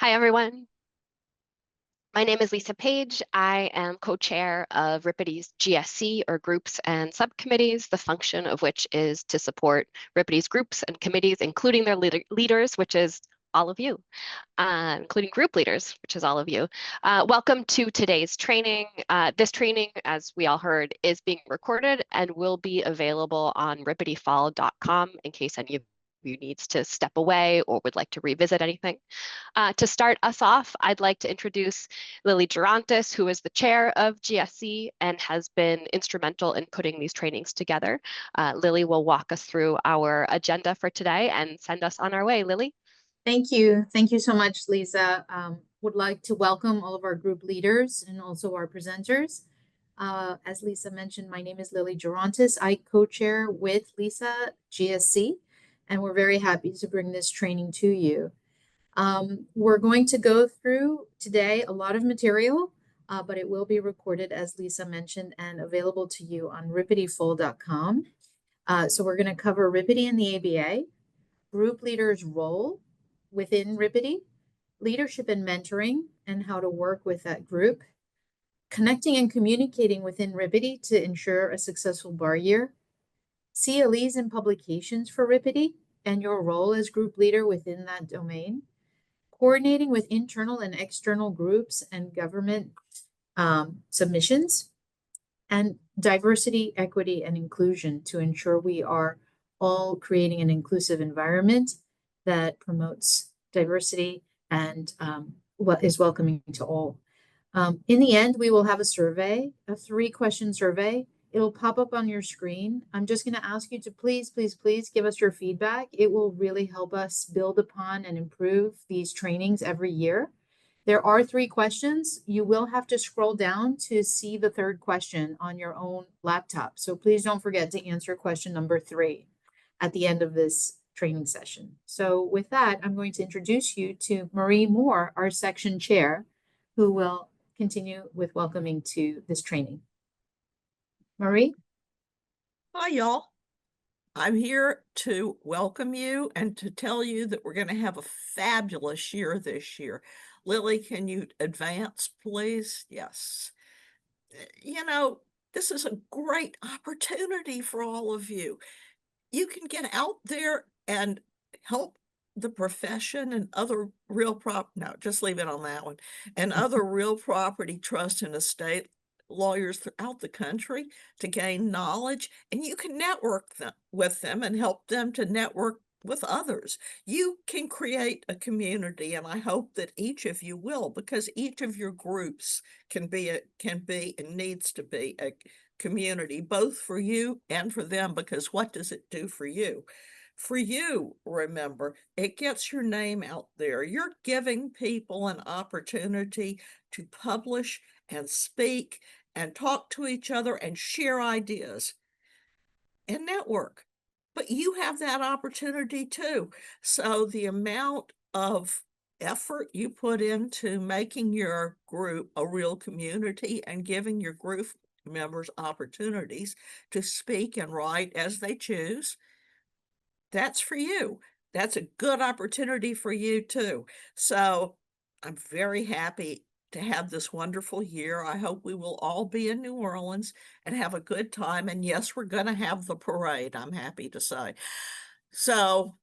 Hi, everyone. My name is Lisa Page. I am co-chair of RPTE's GSC, or Groups and Subcommittees, the function of which is to support RPTE's groups and committees, including their leaders, which is all of you, including group leaders, which is all of you. Welcome to today's training. This training, as we all heard, is being recorded and will be available on rptefall.com in case any of you needs to step away or would like to revisit anything. To start us off, I'd like to introduce Lily Gerontis, who is the chair of GSC and has been instrumental in putting these trainings together. Lily will walk us through our agenda for today and send us on our way. Lily? Thank you. Thank you so much, Lisa. Would like to welcome all of our group leaders and also our presenters. As Lisa mentioned, my name is Lily Gerontis. I co-chair with Lisa GSC, and we're very happy to bring this training to you. We're going to go through today a lot of material, but it will be recorded, as Lisa mentioned, and available to you on rptefall.com. So we're going to cover RPTE and the ABA, group leaders' role within RPTE, leadership and mentoring, and how to work with that group, connecting and communicating within RPTE to ensure a successful bar year, CLEs and publications for RPTE, and your role as group leader within that domain, coordinating with internal and external groups and government submissions, and diversity, equity, and inclusion to ensure we are all creating an inclusive environment that promotes diversity and what is welcoming to all. In the end, we will have a survey, a 3-question survey. It'll pop up on your screen. I'm just going to ask you to please give us your feedback. It will really help us build upon and improve these trainings every year. There are 3 questions. You will have to scroll down to see the 3rd question on your own laptop. So please don't forget to answer question number 3 at the end of this training session. So with that, I'm going to introduce you to Marie Moore, our section chair, who will continue with welcoming to this training. Marie? Hi, y'all. I'm here to welcome you and to tell you that we're going to have a fabulous year this year. Lily, can you advance, please? Yes. You know, this is a great opportunity for all of you. You can get out there and help the profession and other just leave it on that one, and other real property trust and estate lawyers throughout the country to gain knowledge, and you can network with them and help them to network with others. You can create a community, and I hope that each of you will, because each of your groups can be and needs to be a community, both for you and for them, because what does it do for you? For you, remember, it gets your name out there. You're giving people an opportunity to publish and speak and talk to each other and share ideas and network. But you have that opportunity too. So the amount of effort you put into making your group a real community and giving your group members opportunities to speak and write as they choose, that's for you. That's a good opportunity for you too. So I'm very happy to have this wonderful year. I hope we will all be in New Orleans and have a good time. And yes, we're going to have the parade, I'm happy to say. So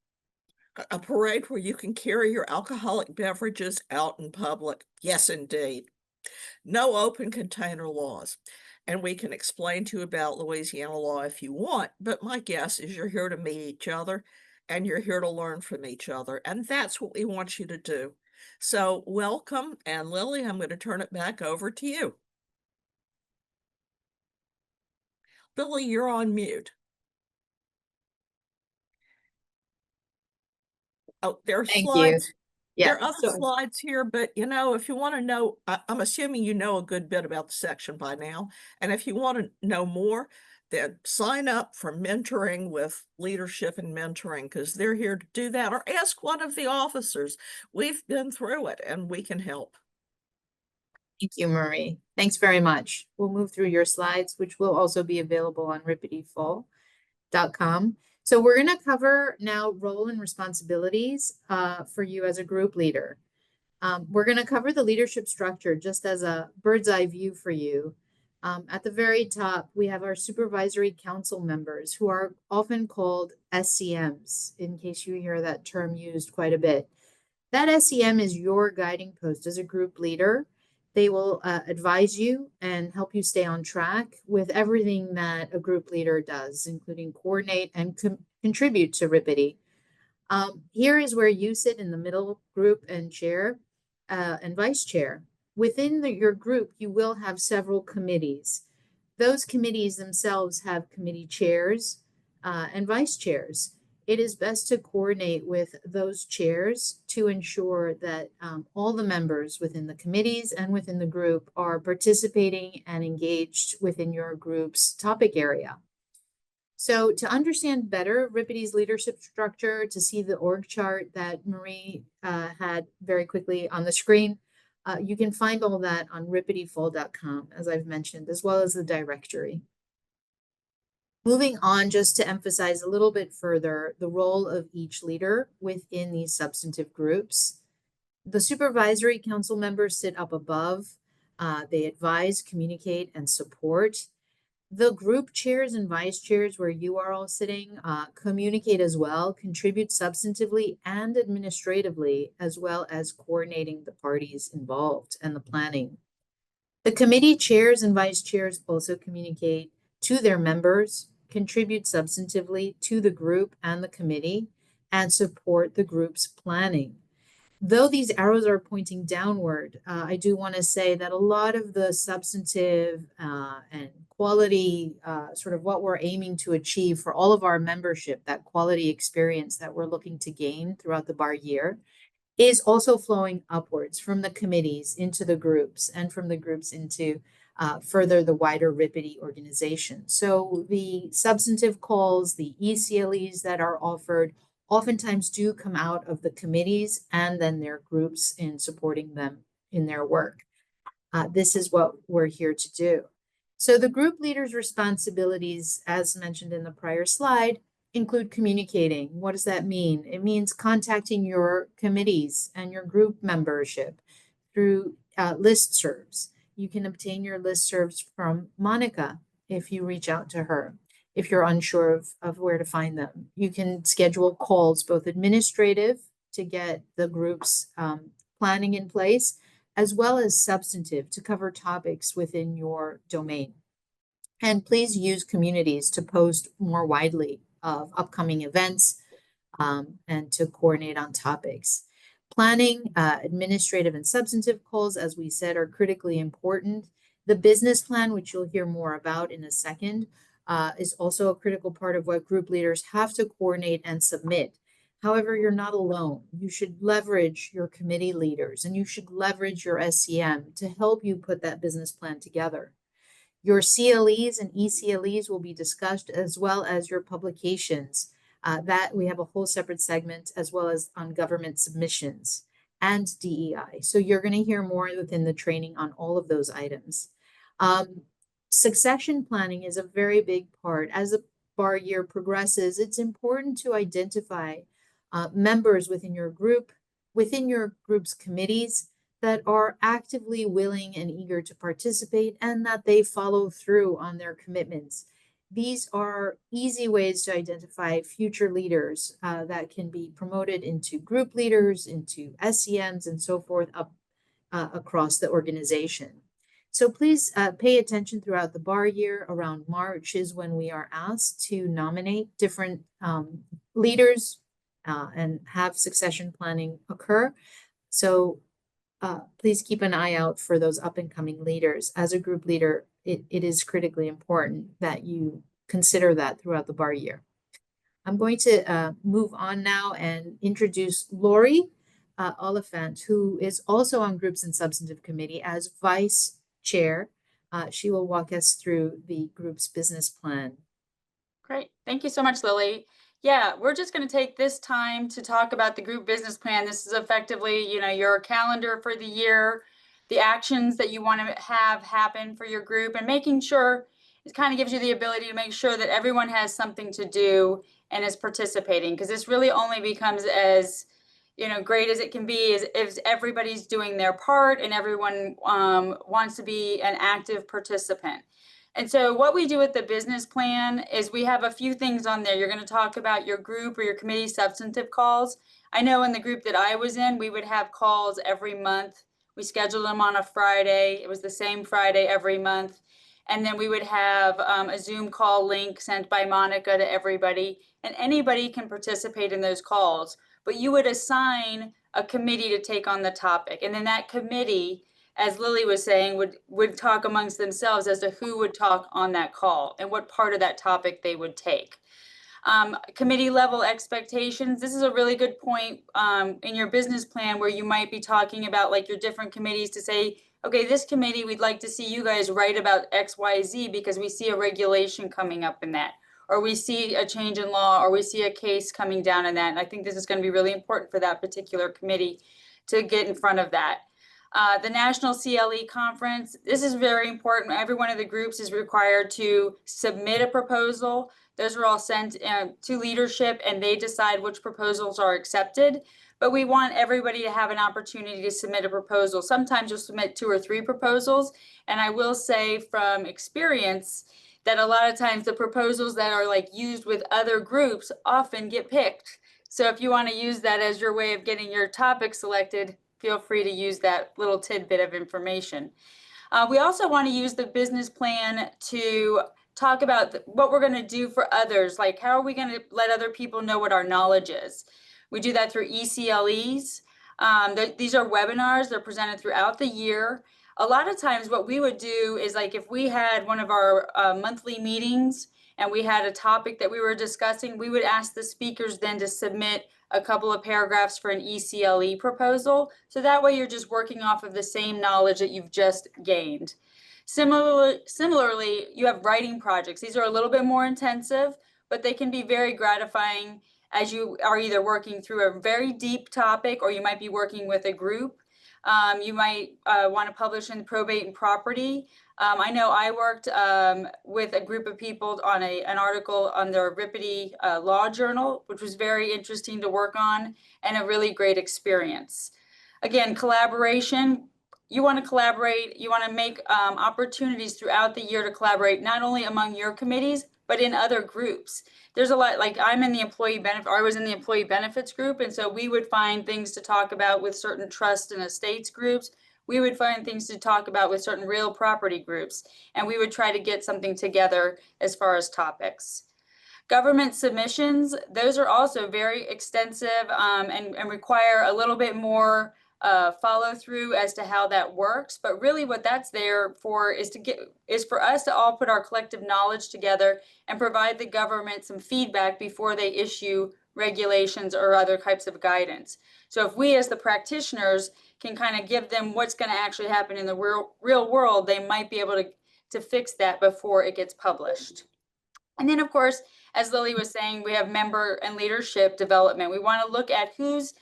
a parade where you can carry your alcoholic beverages out in public. Yes, indeed. No open container laws. And we can explain to you about Louisiana law if you want, but my guess is you're here to meet each other and you're here to learn from each other. And that's what we want you to do. So welcome. And Lily, I'm going to turn it back over to you. Lily, you're on mute. Oh, there are slides. Yeah. There are other slides here, but if you want to know, I'm assuming you know a good bit about the section by now. And if you want to know more, then sign up for mentoring with leadership and mentoring, because they're here to do that, or ask one of the officers. We've been through it and we can help. Thank you, Marie. Thanks very much. We'll move through your slides, which will also be available on rptefall.com. So we're going to cover now role and responsibilities for you as a group leader. We're going to cover the leadership structure just as a bird's eye view for you. At the very top, we have our supervisory council members who are often called SCMs, in case you hear that term used quite a bit. That SCM is your guiding post as a group leader. They will advise you and help you stay on track with everything that a group leader does, including coordinate and contribute to RPTE. Here is where you sit in the middle group and chair and vice chair. Within your group, you will have several committees. Those committees themselves have committee chairs and vice chairs. It is best to coordinate with those chairs to ensure that all the members within the committees and within the group are participating and engaged within your group's topic area. So to understand better RPTE's leadership structure, to see the org chart that Marie had very quickly on the screen, you can find all that on rptefall.com, as I've mentioned, as well as the directory. Moving on, just to emphasize a little bit further, the role of each leader within these substantive groups. The supervisory council members sit up above. They advise, communicate, and support. The group chairs and vice chairs where you are all sitting communicate as well, contribute substantively and administratively, as well as coordinating the parties involved and the planning. The committee chairs and vice chairs also communicate to their members, contribute substantively to the group and the committee, and support the group's planning. Though these arrows are pointing downward, I do want to say that a lot of the substantive and quality, sort of what we're aiming to achieve for all of our membership, that quality experience that we're looking to gain throughout the bar year, is also flowing upwards from the committees into the groups and from the groups into further the wider RPTE organization. So the substantive calls, the ECLEs that are offered, oftentimes do come out of the committees and then their groups in supporting them in their work. This is what we're here to do. So the group leader's responsibilities, as mentioned in the prior slide, include communicating. What does that mean? It means contacting your committees and your group membership through listservs. You can obtain your listservs from Monica if you reach out to her. If you're unsure of where to find them, you can schedule calls, both administrative to get the group's planning in place, as well as substantive to cover topics within your domain. And please use communities to post more widely of upcoming events and to coordinate on topics. Planning, administrative and substantive calls, as we said, are critically important. The business plan, which you'll hear more about in a second, is also a critical part of what group leaders have to coordinate and submit. However, you're not alone. You should leverage your committee leaders and you should leverage your SCM to help you put that business plan together. Your CLEs and ECLEs will be discussed, as well as your publications. That we have a whole separate segment, as well as on government submissions and DEI. So you're going to hear more within the training on all of those items. Succession planning is a very big part. As the bar year progresses, it's important to identify members within your group, within your group's committees, that are actively willing and eager to participate and that they follow through on their commitments. These are easy ways to identify future leaders that can be promoted into group leaders, into SCMs, and so forth up across the organization. So please pay attention throughout the bar year. Around March is when we are asked to nominate different leaders and have succession planning occur. So please keep an eye out for those up and coming leaders. As a group leader, it is critically important that you consider that throughout the bar year. I'm going to move on now and introduce Lori Oliphant, who is also on Groups and Substantive Committee as Vice Chair. She will walk us through the group's business plan. Great. Thank you so much, Lily. Yeah, we're just going to take this time to talk about the group business plan. This is effectively, your calendar for the year, the actions that you want to have happen for your group, and making sure it kind of gives you the ability to make sure that everyone has something to do and is participating, because this really only becomes as great as it can be, is if everybody's doing their part and everyone wants to be an active participant. And so what we do with the business plan is we have a few things on there. You're going to talk about your group or your committee substantive calls. I know in the group that I was in, we would have calls every month. We scheduled them on a Friday. It was the same Friday every month. And then we would have a Zoom call link sent by Monica to everybody, and anybody can participate in those calls. But you would assign a committee to take on the topic. And then that committee, as Lily was saying, would talk amongst themselves as to who would talk on that call and what part of that topic they would take. Committee level expectations. This is a really good point in your business plan where you might be talking about like your different committees to say, okay, this committee, we'd like to see you guys write about X, Y, Z because we see a regulation coming up in that, or we see a change in law, or we see a case coming down in that. And I think this is going to be really important for that particular committee to get in front of that. The National CLE Conference, this is very important. Every one of the groups is required to submit a proposal. Those are all sent to leadership and they decide which proposals are accepted. But we want everybody to have an opportunity to submit a proposal. Sometimes you'll submit 2 or 3 proposals. And I will say from experience that a lot of times the proposals that are like used with other groups often get picked. So if you want to use that as your way of getting your topic selected, feel free to use that little tidbit of information. We also want to use the business plan to talk about what we're going to do for others. Like, how are we going to let other people know what our knowledge is? We do that through ECLEs. These are webinars. They're presented throughout the year. A lot of times what we would do is like if we had one of our monthly meetings and we had a topic that we were discussing, we would ask the speakers then to submit a couple of paragraphs for an ECLE proposal. So that way you're just working off of the same knowledge that you've just gained. Similarly, you have writing projects. These are a little bit more intensive, but they can be very gratifying as you are either working through a very deep topic or you might be working with a group. You might want to publish in probate and property. I know I worked with a group of people on an article on the RPTE Law Journal, which was very interesting to work on and a really great experience. Again, collaboration. You want to collaborate. You want to make opportunities throughout the year to collaborate, not only among your committees, but in other groups. There's a lot, like I'm in the employee benefit, I was in the employee benefits group. And so we would find things to talk about with certain trust and estates groups. We would find things to talk about with certain real property groups. And we would try to get something together as far as topics. Government submissions, those are also very extensive and require a little bit more follow through as to how that works. But really what that's there for is for us to all put our collective knowledge together and provide the government some feedback before they issue regulations or other types of guidance. So if we as the practitioners can kind of give them what's going to actually happen in the real world, they might be able to fix that before it gets published. And then of course, as Lily was saying, we have member and leadership development. We want to look at who's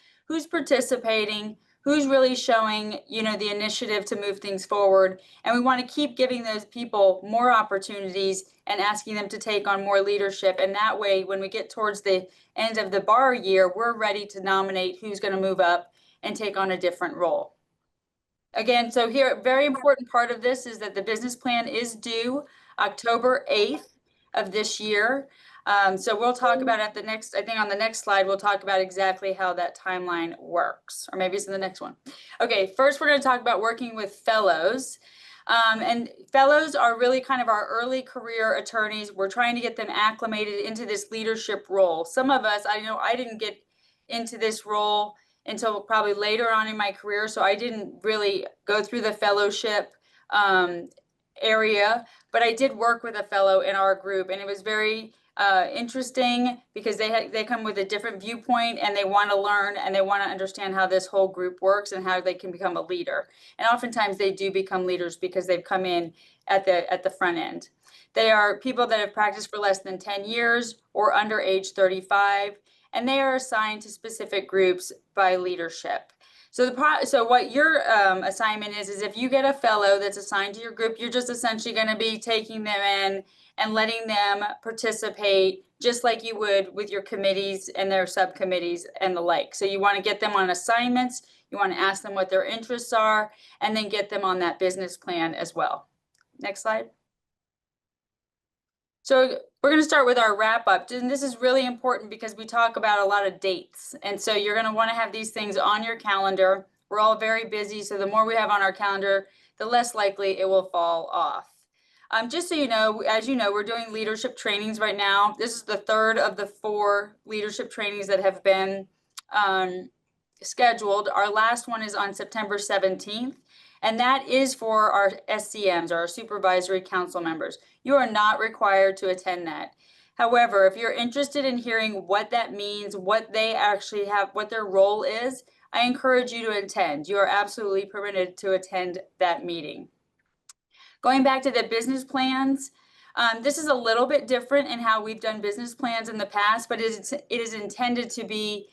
participating, who's really showing, the initiative to move things forward. And we want to keep giving those people more opportunities and asking them to take on more leadership. And that way, when we get towards the end of the bar year, we're ready to nominate who's going to move up and take on a different role. Again, so here, a very important part of this is that the business plan is due October 8th of this year. So we'll talk about at the next, I think on the next slide, we'll talk about exactly how that timeline works, or maybe it's in the next one. Okay, first we're going to talk about working with fellows. And fellows are really kind of our early career attorneys. We're trying to get them acclimated into this leadership role. Some of us, I know I didn't get into this role until probably later on in my career, so I didn't really go through the fellowship area, but I did work with a fellow in our group, and it was very interesting because they come with a different viewpoint and they want to learn and they want to understand how this whole group works and how they can become a leader. And oftentimes they do become leaders because they've come in at the front end. They are people that have practiced for less than 10 years or under age 35, and they are assigned to specific groups by leadership. So what your assignment is if you get a fellow that's assigned to your group, you're just essentially going to be taking them in and letting them participate just like you would with your committees and their subcommittees and the like. So you want to get them on assignments, you want to ask them what their interests are, and then get them on that business plan as well. Next slide. So we're going to start with our wrap up. And this is really important because we talk about a lot of dates. And so you're going to want to have these things on your calendar. We're all very busy. So the more we have on our calendar, the less likely it will fall off. Just so you know, as you know, we're doing leadership trainings right now. This is the third of the 4 leadership trainings that have been scheduled. Our last one is on September 17th. And that is for our SCMs, our supervisory council members. You are not required to attend that. However, if you're interested in hearing what that means, what they actually have, what their role is, I encourage you to attend. You are absolutely permitted to attend that meeting. Going back to the business plans, this is a little bit different in how we've done business plans in the past, but it is intended to be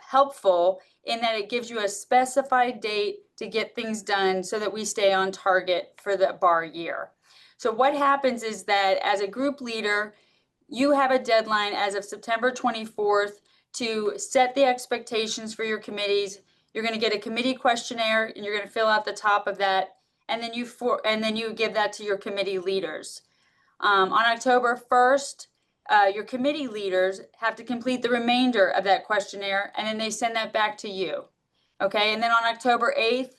helpful in that it gives you a specified date to get things done so that we stay on target for the bar year. So what happens is that as a group leader, you have a deadline as of September 24th to set the expectations for your committees. You're going to get a committee questionnaire and you're going to fill out the top of that, and then you give that to your committee leaders. On October 1st, your committee leaders have to complete the remainder of that questionnaire, and then they send that back to you. Okay, and then on October 8th,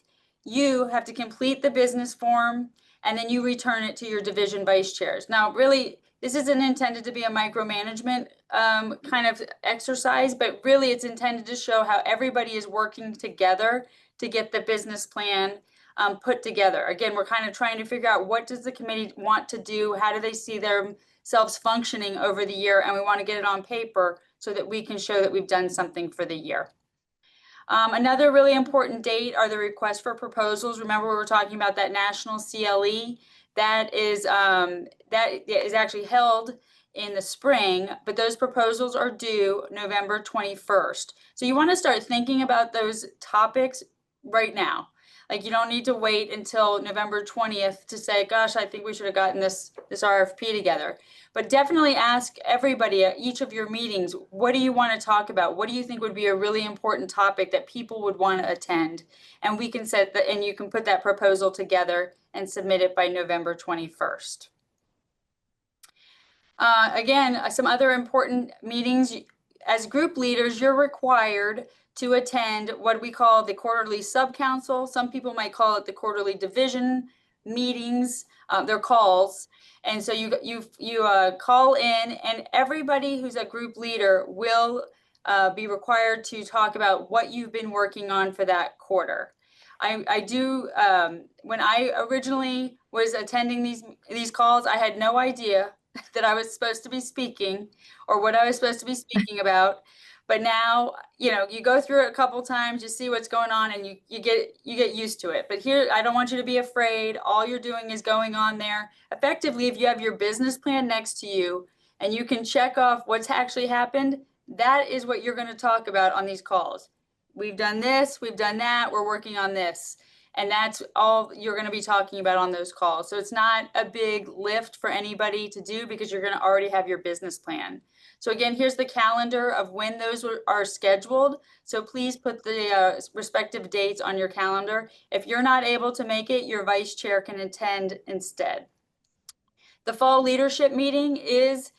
you have to complete the business form, and then you return it to your division vice chairs. Now, really, this isn't intended to be a micromanagement kind of exercise, but really it's intended to show how everybody is working together to get the business plan put together. Again, we're kind of trying to figure out what does the committee want to do? How do they see themselves functioning over the year? And we want to get it on paper so that we can show that we've done something for the year. Another really important date are the requests for proposals. Remember, we were talking about that national CLE that is actually held in the spring, but those proposals are due November 21st. So you want to start thinking about those topics right now. Like, you don't need to wait until November 20th to say, gosh, I think we should have gotten this RFP together. But definitely ask everybody at each of your meetings, what do you want to talk about? What do you think would be a really important topic that people would want to attend? And we can set that, and you can put that proposal together and submit it by November 21st. Again, some other important meetings. As group leaders, you're required to attend what we call the quarterly sub-council. Some people might call it the quarterly division meetings. They're calls. And so you call in, and everybody who's a group leader will be required to talk about what you've been working on for that quarter. I do, when I originally was attending these calls, I had no idea that I was supposed to be speaking or what I was supposed to be speaking about. But now, you know, you go through it a couple times, you see what's going on, and you get used to it. But here, I don't want you to be afraid. All you're doing is going on there. Effectively, if you have your business plan next to you and you can check off what's actually happened, that is what you're going to talk about on these calls. We've done this, we've done that, we're working on this. And that's all you're going to be talking about on those calls. So it's not a big lift for anybody to do because you're going to already have your business plan. So again, here's the calendar of when those are scheduled. So please put the respective dates on your calendar. If you're not able to make it, your vice chair can attend instead. The fall leadership meeting is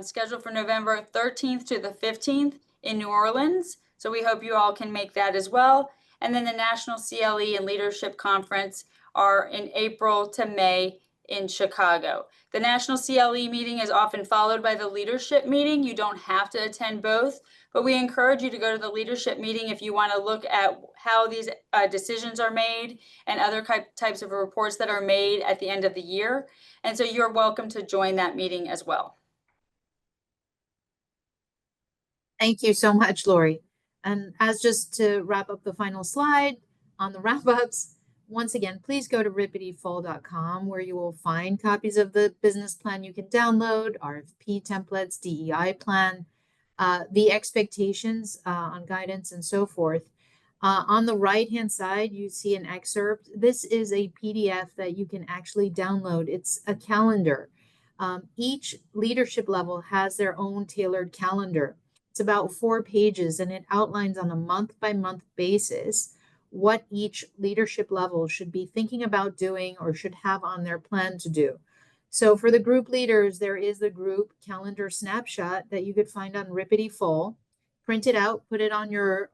scheduled for November 13th to the 15th in New Orleans. So we hope you all can make that as well. And then the National CLE and Leadership Conference are in April to May in Chicago. The National CLE meeting is often followed by the leadership meeting. You don't have to attend both, but we encourage you to go to the leadership meeting if you want to look at how these decisions are made and other types of reports that are made at the end of the year. And so you're welcome to join that meeting as well. Thank you so much, Lori. And as just to wrap up the final slide on the wrap-ups, once again, please go to rippetyfall.com where you will find copies of the business plan you can download, RFP templates, DEI plan, the expectations on guidance and so forth. On the right-hand side, you see an excerpt. This is a PDF that you can actually download. It's a calendar. Each leadership level has their own tailored calendar. It's about 4 pages, and it outlines on a month-by-month basis what each leadership level should be thinking about doing or should have on their plan to do. So for the group leaders, there is the group calendar snapshot that you could find on Rippity Full. Print it out, pin it on your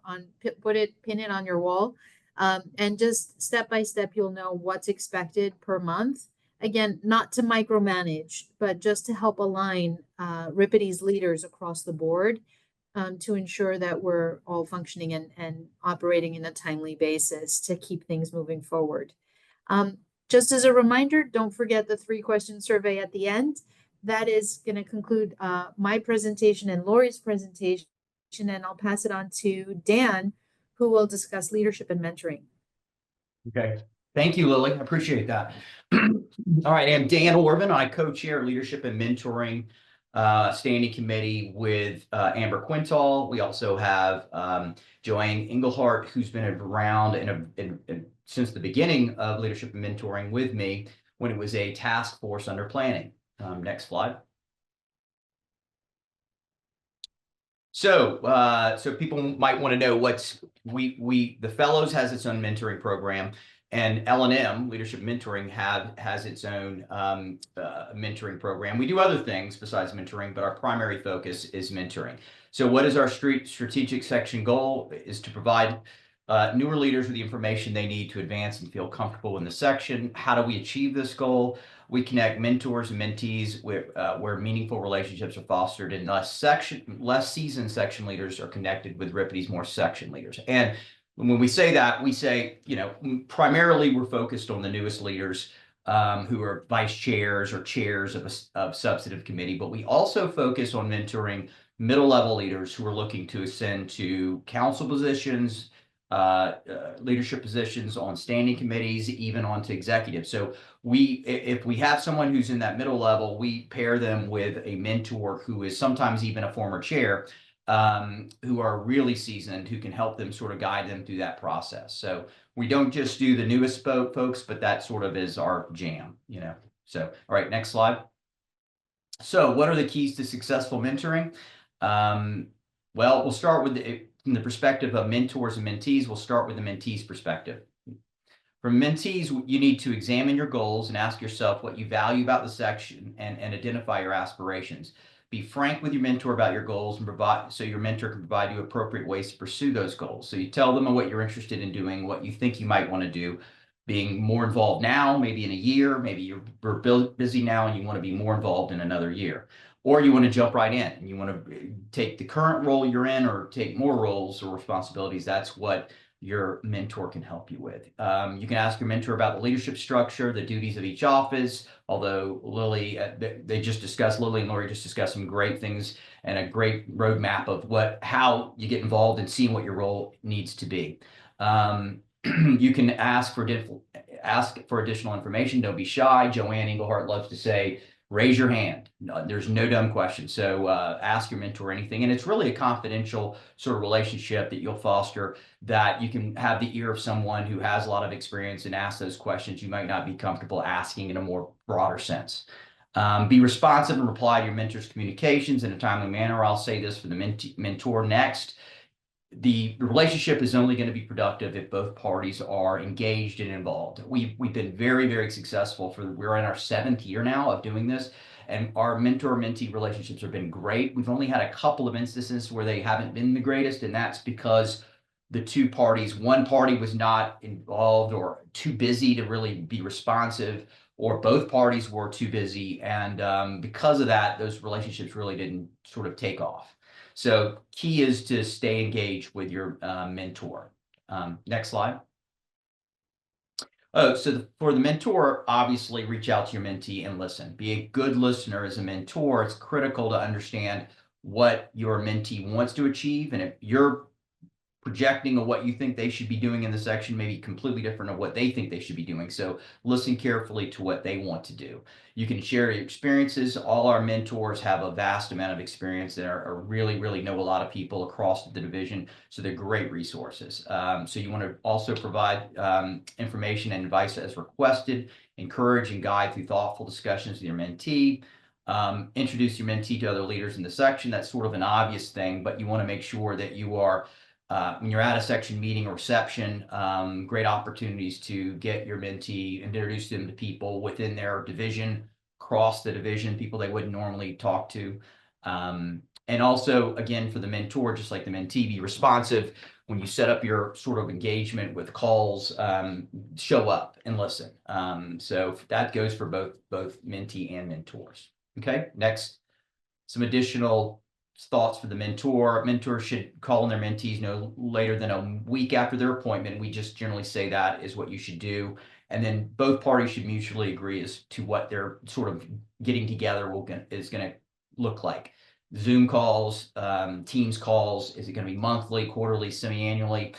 wall, and just step by step, you'll know what's expected per month. Again, not to micromanage, but just to help align Rippity's leaders across the board, to ensure that we're all functioning and operating in a timely basis to keep things moving forward. Just as a reminder, don't forget the 3-question survey at the end. That is going to conclude my presentation and Lori's presentation, and I'll pass it on to Dan, who will discuss leadership and mentoring. Okay. Thank you, Lily. I appreciate that. All right. I'm Dan Orvin. I co-chair Leadership and Mentoring Standing Committee with Amber Quintal. We also have Joanne Englehart, who's been around since the beginning of Leadership and Mentoring with me when it was a task force under planning. Next slide. So people might want to know the Fellows has its own mentoring program, and L&M, Leadership Mentoring, has its own mentoring program. We do other things besides mentoring, but our primary focus is mentoring. So what is our strategic section goal? Is to provide newer leaders with the information they need to advance and feel comfortable in the section. How do we achieve this goal? We connect mentors and mentees where meaningful relationships are fostered, and less seasoned section leaders are connected with Rippity's more section leaders. And when we say that, we say, primarily we're focused on the newest leaders who are vice chairs or chairs of substantive committee, but we also focus on mentoring middle-level leaders who are looking to ascend to council positions, leadership positions on standing committees, even onto executive. So if we have someone who's in that middle level, we pair them with a mentor who is sometimes even a former chair, who are really seasoned, who can help them sort of guide them through that process. So we don't just do the newest folks, but that sort of is our jam, So, all right, next slide. So what are the keys to successful mentoring? Well, we'll start with from the perspective of mentors and mentees. We'll start with the mentees' perspective. From mentees, you need to examine your goals and ask yourself what you value about the section and identify your aspirations. Be frank with your mentor about your goals and so your mentor can provide you appropriate ways to pursue those goals. So you tell them what you're interested in doing, what you think you might want to do, being more involved now, maybe in a year, maybe you're busy now and you want to be more involved in another year. Or you want to jump right in and you want to take the current role you're in or take more roles or responsibilities. That's what your mentor can help you with. You can ask your mentor about the leadership structure, the duties of each office, although Lily and Lori just discussed some great things and a great roadmap of how you get involved and seeing what your role needs to be. You can ask for additional information. Don't be shy. Joanne Englehart loves to say, raise your hand. No, there's no dumb questions. So ask your mentor anything. And it's really a confidential sort of relationship that you'll foster, that you can have the ear of someone who has a lot of experience and ask those questions you might not be comfortable asking in a more broader sense. Be responsive and reply to your mentor's communications in a timely manner. I'll say this for the mentor next. The relationship is only going to be productive if both parties are engaged and involved. We've been very, very successful. We're in our 7th year now of doing this, and our mentor-mentee relationships have been great. We've only had a couple of instances where they haven't been the greatest, and that's because one party was not involved or too busy to really be responsive, or both parties were too busy, and because of that, those relationships really didn't sort of take off. So key is to stay engaged with your mentor. Next slide. For the mentor, obviously reach out to your mentee and listen. Be a good listener as a mentor. It's critical to understand what your mentee wants to achieve. And if you're projecting of what you think they should be doing in the section may be completely different of what they think they should be doing. So listen carefully to what they want to do. You can share your experiences. All our mentors have a vast amount of experience and are really know a lot of people across the division. So they're great resources. So you want to also provide information and advice as requested, encourage and guide through thoughtful discussions with your mentee. Introduce your mentee to other leaders in the section. That's sort of an obvious thing, but you want to make sure that you are when you're at a section meeting or reception, great opportunities to get your mentee, introduce them to people within their division, across the division, people they wouldn't normally talk to. And also, again, for the mentor, just like the mentee, be responsive when you set up your sort of engagement with calls, show up and listen. So that goes for both mentee and mentors. Okay, next, some additional thoughts for the mentor. Mentors should call on their mentees no later than a week after their appointment. We just generally say that is what you should do. And then both parties should mutually agree as to what their sort of getting together is going to look like. Zoom calls, Teams calls, is it going to be monthly, quarterly, semi-annually?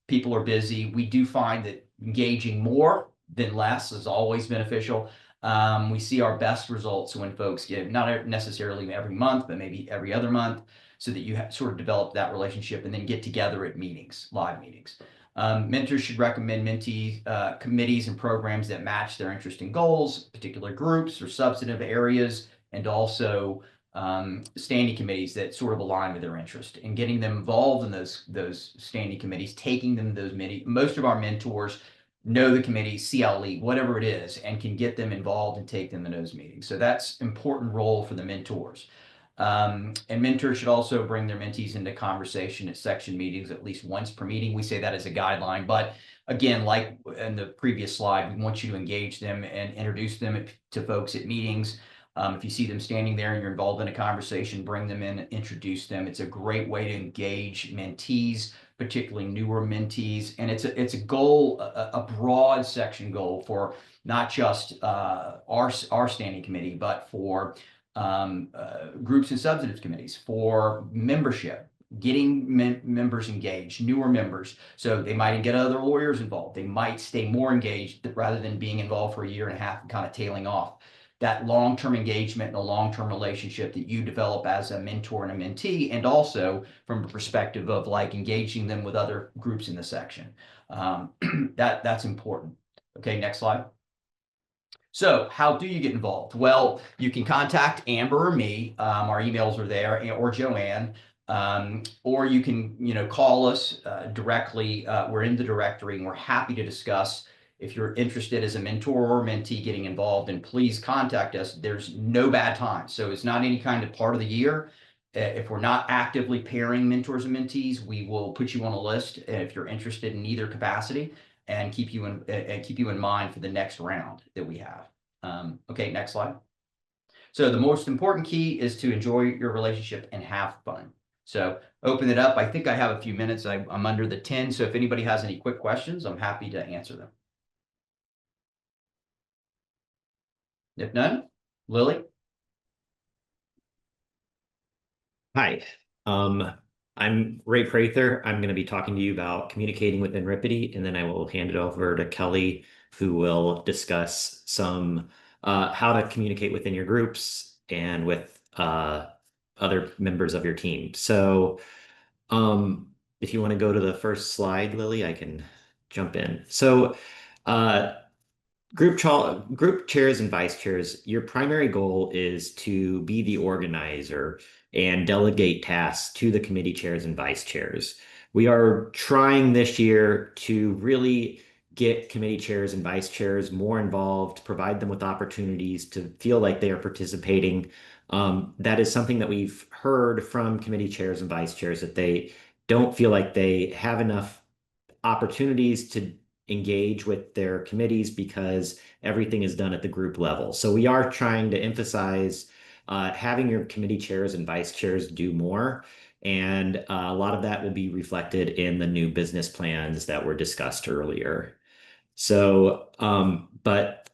People are busy. We do find that engaging more than less is always beneficial. We see our best results when folks give, not necessarily every month, but maybe every other month, so that you sort of develop that relationship and then get together at meetings, live meetings. Mentors should recommend mentee committees and programs that match their interest and goals, particular groups or substantive areas, and also standing committees that sort of align with their interest, and getting them involved in those standing committees, taking them to those meetings. Most of our mentors know the committee, CLE, whatever it is, and can get them involved and take them in those meetings. So that's important role for the mentors. And mentors should also bring their mentees into conversation at section meetings at least once per meeting. We say that as a guideline, but again, like in the previous slide, we want you to engage them and introduce them to folks at meetings. If you see them standing there and you're involved in a conversation, bring them in and introduce them. It's a great way to engage mentees, particularly newer mentees. And it's a goal, a broad section goal for not just our standing committee, but for groups and substantive committees, for membership, getting members engaged, newer members. So they might get other lawyers involved. They might stay more engaged rather than being involved for a year and a half and kind of tailing off. That long-term engagement and a long-term relationship that you develop as a mentor and a mentee, and also from a perspective of like engaging them with other groups in the section. That's important. Okay, next slide. So how do you get involved? Well, you can contact Amber or me. Our emails are there, or Joanne. Or you can, call us directly. We're in the directory, and we're happy to discuss. If you're interested as a mentor or mentee getting involved, and please contact us. There's no bad time. So it's not any kind of part of the year. If we're not actively pairing mentors and mentees, we will put you on a list if you're interested in either capacity, and keep you in mind for the next round that we have. Okay, next slide. So the most important key is to enjoy your relationship and have fun. So open it up. I think I have a few minutes. I'm under the 10. So if anybody has any quick questions, I'm happy to answer them. If none, Lily? Hi, I'm Ray Prather. I'm going to be talking to you about communicating within RPTE, and then I will hand it over to Kelly, who will discuss some how to communicate within your groups and with other members of your team. So if you want to go to the first slide, Lily, I can jump in. So group chairs and vice chairs, your primary goal is to be the organizer and delegate tasks to the committee chairs and vice chairs. We are trying this year to really get committee chairs and vice chairs more involved, provide them with opportunities to feel like they are participating. That is something that we've heard from committee chairs and vice chairs, that they don't feel like they have enough opportunities to engage with their committees because everything is done at the group level. So we are trying to emphasize having your committee chairs and vice chairs do more. And a lot of that will be reflected in the new business plans that were discussed earlier. So, but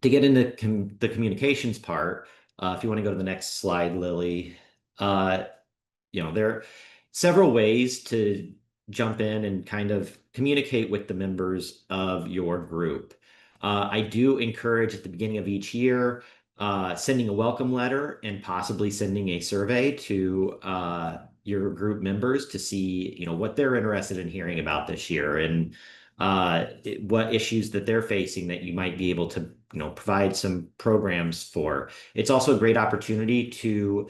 to get into the communications part, if you want to go to the next slide, Lily, there are several ways to jump in and kind of communicate with the members of your group. I do encourage at the beginning of each year sending a welcome letter and possibly sending a survey to your group members to see, what they're interested in hearing about this year and what issues that they're facing that you might be able to, provide some programs for. It's also a great opportunity to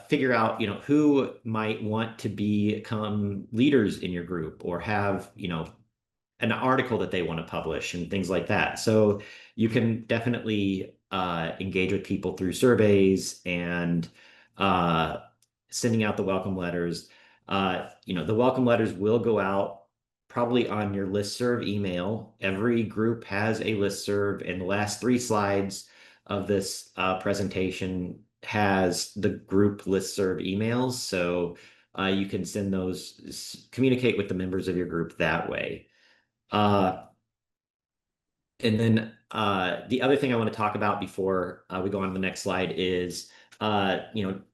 figure out, who might want to become leaders in your group or have, an article that they want to publish and things like that. So you can definitely engage with people through surveys and sending out the welcome letters. The welcome letters will go out probably on your listserv email. Every group has a listserv, and the last 3 slides of this presentation has the group listserv emails. So you can send those, communicate with the members of your group that way. And then the other thing I want to talk about before we go on to the next slide is,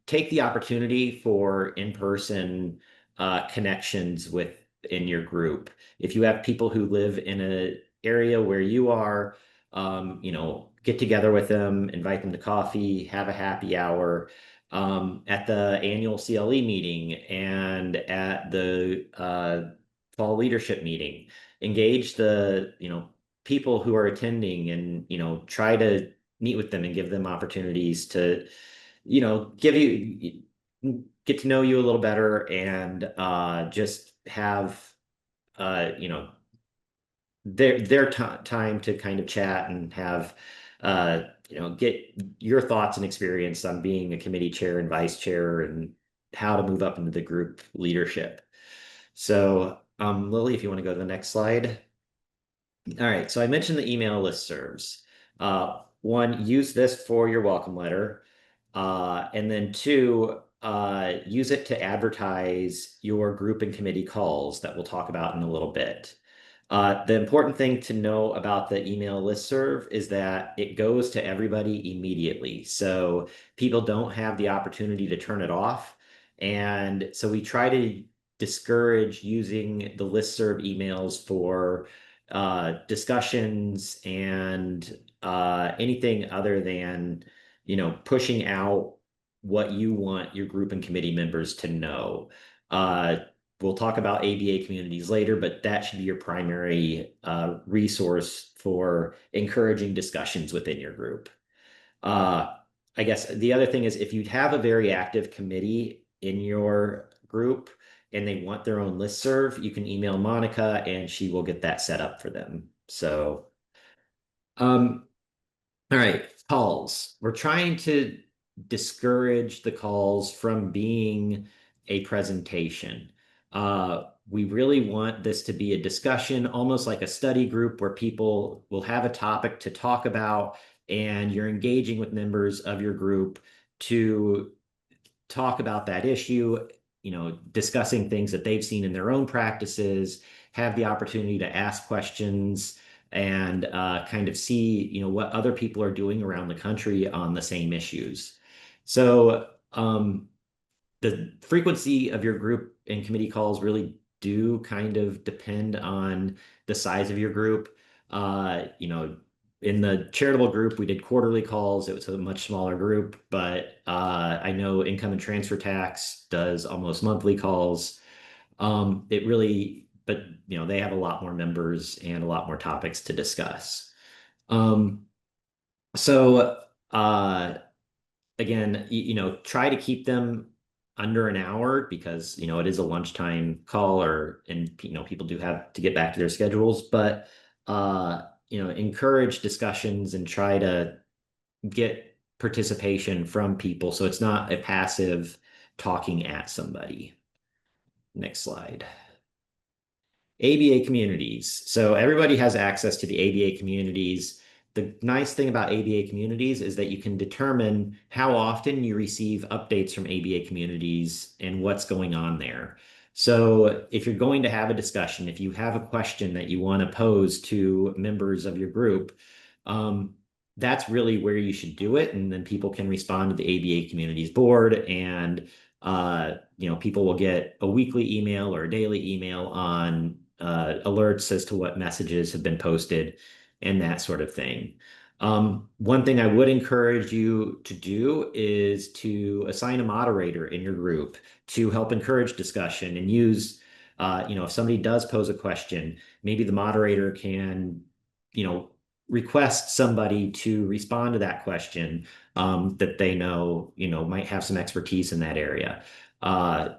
take the opportunity for in-person connections within your group. If you have people who live in an area where you are, get together with them, invite them to coffee, have a happy hour at the annual CLE meeting and at the fall leadership meeting. Engage the, people who are attending and, try to meet with them and give them opportunities to, get to know you a little better and just have, their time to kind of chat and have, get your thoughts and experience on being a committee chair and vice chair and how to move up into the group leadership. So, Lily, if you want to go to the next slide. All right, so I mentioned the email listservs. One, use this for your welcome letter. And then 2, use it to advertise your group and committee calls that we'll talk about in a little bit. The important thing to know about the email listserv is that it goes to everybody immediately. So people don't have the opportunity to turn it off. And so we try to discourage using the listserv emails for discussions and anything other than, pushing out what you want your group and committee members to know. We'll talk about ABA communities later, but that should be your primary resource for encouraging discussions within your group. I guess the other thing is if you have a very active committee in your group and they want their own listserv, you can email Monica and she will get that set up for them. So, all right, calls. We're trying to discourage the calls from being a presentation. We really want this to be a discussion, almost like a study group where people will have a topic to talk about and you're engaging with members of your group to talk about that issue, discussing things that they've seen in their own practices, have the opportunity to ask questions and kind of see, what other people are doing around the country on the same issues. So the frequency of your group and committee calls really do kind of depend on the size of your group. In the charitable group, we did quarterly calls. It was a much smaller group, but I know income and transfer tax does almost monthly calls. But they have a lot more members and a lot more topics to discuss. Again, try to keep them under an hour because, it is a lunchtime call and people do have to get back to their schedules, but, encourage discussions and try to get participation from people. So it's not a passive talking at somebody. Next slide. ABA communities. So everybody has access to the ABA communities. The nice thing about ABA communities is that you can determine how often you receive updates from ABA communities and what's going on there. So if you're going to have a discussion, if you have a question that you want to pose to members of your group, that's really where you should do it. And then people can respond to the ABA communities board and People will get a weekly email or a daily email on alerts as to what messages have been posted and that sort of thing. One thing I would encourage you to do is to assign a moderator in your group to help encourage discussion and use, if somebody does pose a question, maybe the moderator can, request somebody to respond to that question that they know, might have some expertise in that area.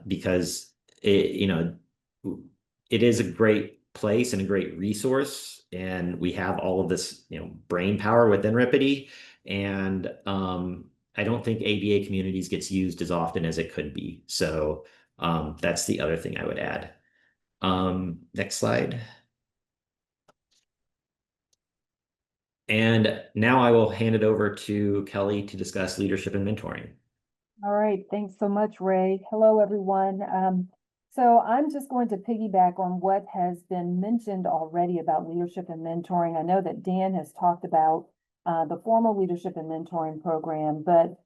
Because it is a great place and a great resource, and we have all of this, brain power within Ripety, and I don't think ABA Communities gets used as often as it could be. So that's the other thing I would add. Next slide. And now I will hand it over to Kelly to discuss leadership and mentoring. All right, thanks so much, Ray. Hello, everyone. So I'm just going to piggyback on what has been mentioned already about leadership and mentoring. I know that Dan has talked about the formal leadership and mentoring program, but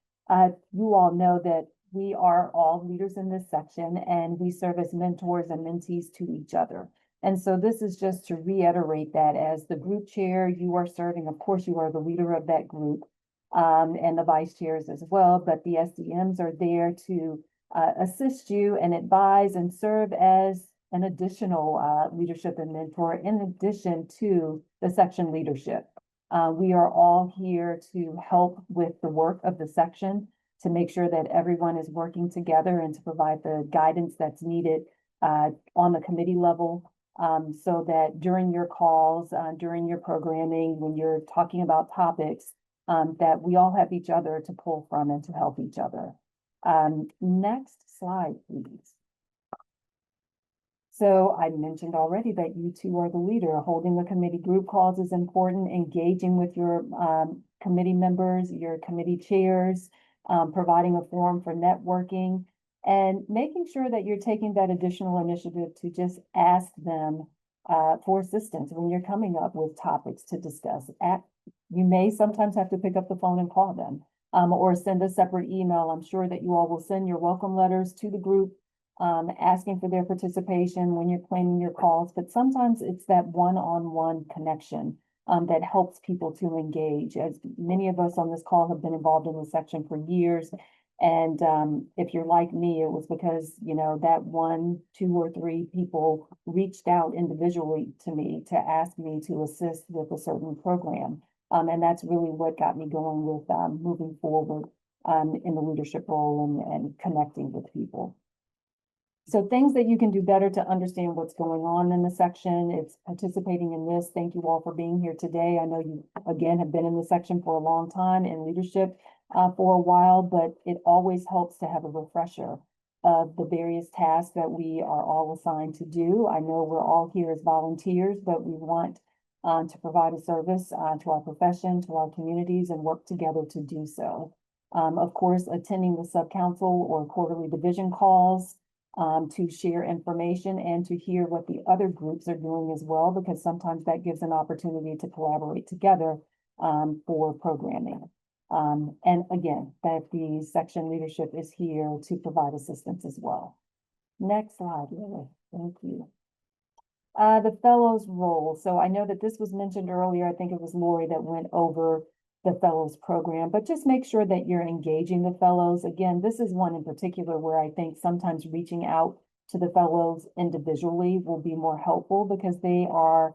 you all know that we are all leaders in this section, and we serve as mentors and mentees to each other. And so this is just to reiterate that as the group chair, you are serving, of course, you are the leader of that group, and the vice chairs as well, but the SDMs are there to assist you and advise and serve as an additional leadership and mentor in addition to the section leadership. We are all here to help with the work of the section, to make sure that everyone is working together and to provide the guidance that's needed on the committee level, so that during your calls, during your programming, when you're talking about topics, that we all have each other to pull from and to help each other. Next slide, please. So I mentioned already that you two are the leader. Holding the committee group calls is important. Engaging with your committee members, your committee chairs, providing a forum for networking, and making sure that you're taking that additional initiative to just ask them for assistance when you're coming up with topics to discuss. You may sometimes have to pick up the phone and call them, or send a separate email. I'm sure that you all will send your welcome letters to the group, asking for their participation when you're planning your calls. But sometimes it's that one-on-one connection that helps people to engage. As many of us on this call have been involved in the section for years. And if you're like me, it was because, that 1, 2, or 3 people reached out individually to me to ask me to assist with a certain program. And that's really what got me going with moving forward in the leadership role and connecting with people. So things that you can do better to understand what's going on in the section. It's participating in this. Thank you all for being here today. I know you, again, have been in the section for a long time in leadership for a while, but it always helps to have a refresher of the various tasks that we are all assigned to do. I know we're all here as volunteers, but we want to provide a service to our profession, to our communities, and work together to do so. Of course, attending the subcouncil or quarterly division calls to share information and to hear what the other groups are doing as well, because sometimes that gives an opportunity to collaborate together for programming. And again, that the section leadership is here to provide assistance as well. Next slide, Lily. Thank you. The fellows role. So I know that this was mentioned earlier. I think it was Lori that went over the fellows program, but just make sure that you're engaging the fellows. Again, this is one in particular where I think sometimes reaching out to the fellows individually will be more helpful, because they are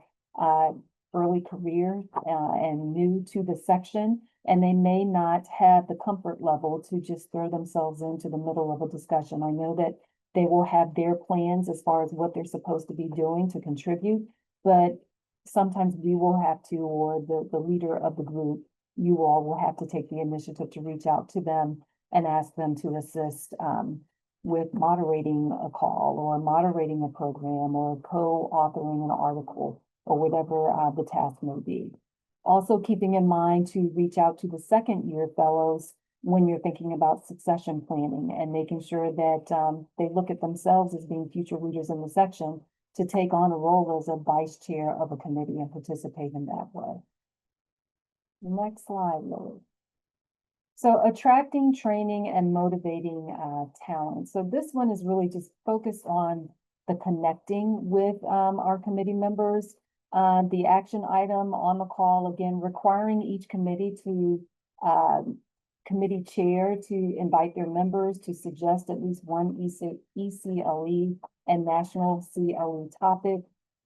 early career and new to the section, and they may not have the comfort level to just throw themselves into the middle of a discussion. I know that they will have their plans as far as what they're supposed to be doing to contribute, but sometimes we will have to, or the leader of the group, you all will have to take the initiative to reach out to them and ask them to assist with moderating a call or moderating a program or co-authoring an article or whatever the task may be. Also keeping in mind to reach out to the second year fellows when you're thinking about succession planning, and making sure that they look at themselves as being future leaders in the section to take on a role as a vice chair of a committee and participate in that way. Next slide, Lily. So attracting, training, and motivating talent. So this one is really just focused on the connecting with our committee members. The action item on the call, again, requiring each committee to committee chair to invite their members to suggest at least one ECLE and national CLE topic,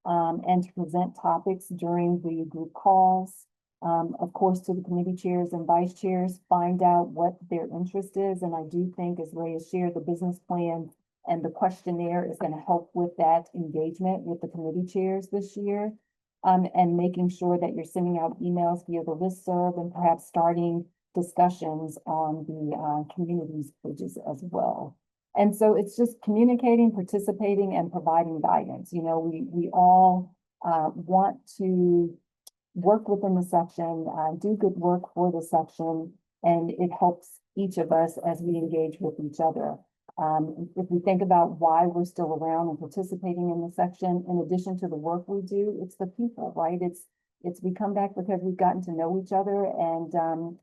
and to present topics during the group calls. Of course, to the committee chairs and vice chairs, find out what their interest is. And I do think, as Ray has shared, the business plan and the questionnaire is going to help with that engagement with the committee chairs this year. And making sure that you're sending out emails via the listserv and perhaps starting discussions on the communities pages as well. And so it's just communicating, participating, and providing guidance. You know, we all want to work within the section, do good work for the section, and it helps each of us as we engage with each other. If we think about why we're still around and participating in the section, in addition to the work we do, it's the people, right? It's we come back because we've gotten to know each other, and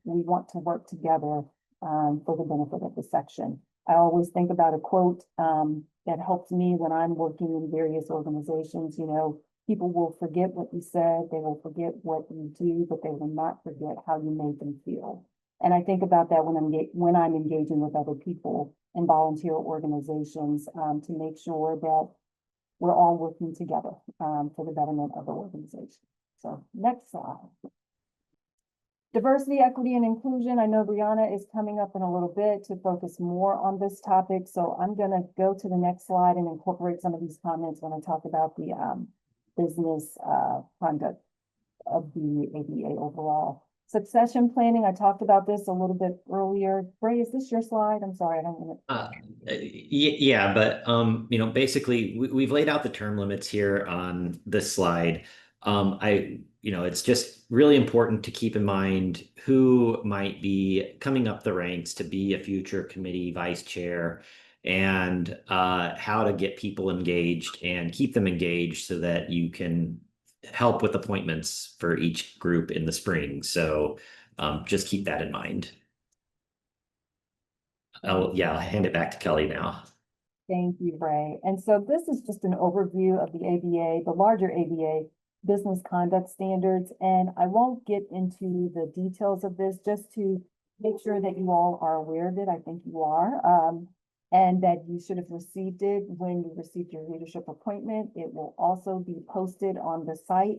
we want to work together for the benefit of the section. I always think about a quote that helps me when I'm working in various organizations. You know, people will forget what you said, they will forget what you do, but they will not forget how you made them feel. And I think about that when I'm engaging with other people in volunteer organizations to make sure that we're all working together for the betterment of the organization. So next slide. Diversity, equity, and inclusion. I know Brianna is coming up in a little bit to focus more on this topic. So I'm going to go to the next slide and incorporate some of these comments when I talk about the business conduct of the ABA overall. Succession planning, I talked about this a little bit earlier. Ray, is this your slide? I'm sorry, I don't want to. Yeah, but you know, basically we've laid out the term limits here on this slide. You know, it's just really important to keep in mind who might be coming up the ranks to be a future committee vice chair, and how to get people engaged and keep them engaged so that you can help with appointments for each group in the spring. So just keep that in mind. I'll hand it back to Kelly now. Thank you, Ray. And so this is just an overview of the ABA, the larger ABA business conduct standards. And I won't get into the details of this, just to make sure that you all are aware of it. I think you are. And that you should have received it when you received your leadership appointment. It will also be posted on the site.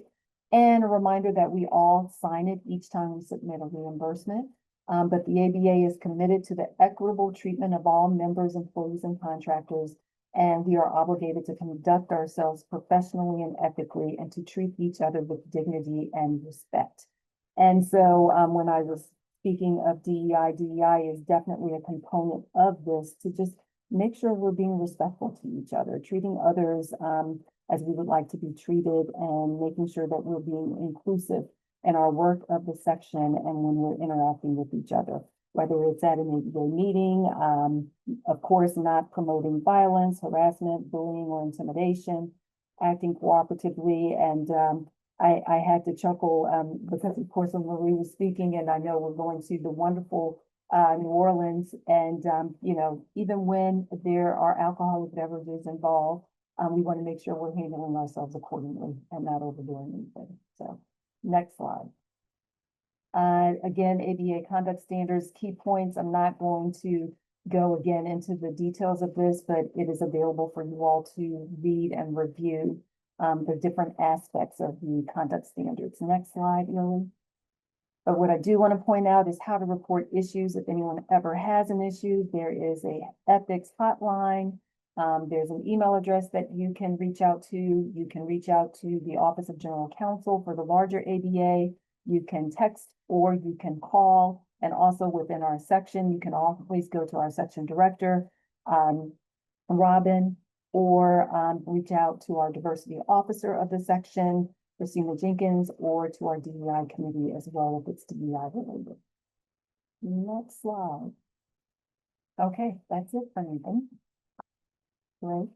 And a reminder that we all sign it each time we submit a reimbursement. But the ABA is committed to the equitable treatment of all members, employees, and contractors. And we are obligated to conduct ourselves professionally and ethically, and to treat each other with dignity and respect. And so when I was speaking of DEI, DEI is definitely a component of this, to just make sure we're being respectful to each other, treating others as we would like to be treated, and making sure that we're being inclusive in our work of the section and when we're interacting with each other, whether it's at an ABA meeting, of course, not promoting violence, harassment, bullying, or intimidation, acting cooperatively. And I had to chuckle because, of course, when Marie was speaking, and I know we're going to the wonderful New Orleans, and you know, even when there are alcoholic beverages involved, we want to make sure we're handling ourselves accordingly and not overdoing anything. So next slide. Again, ABA conduct standards, key points. I'm not going to go again into the details of this, but it is available for you all to read and review the different aspects of the conduct standards. Next slide, Lily. But what I do want to point out is how to report issues. If anyone ever has an issue, there is a ethics hotline. There's an email address that you can reach out to. You can reach out to the Office of General Counsel for the larger ABA. You can text or you can call. And also within our section, you can always go to our section director, Robin, or reach out to our diversity officer of the section, Christina Jenkins, or to our DEI committee as well, if it's DEI related. Next slide. Okay, that's it for me. Thank you. Right.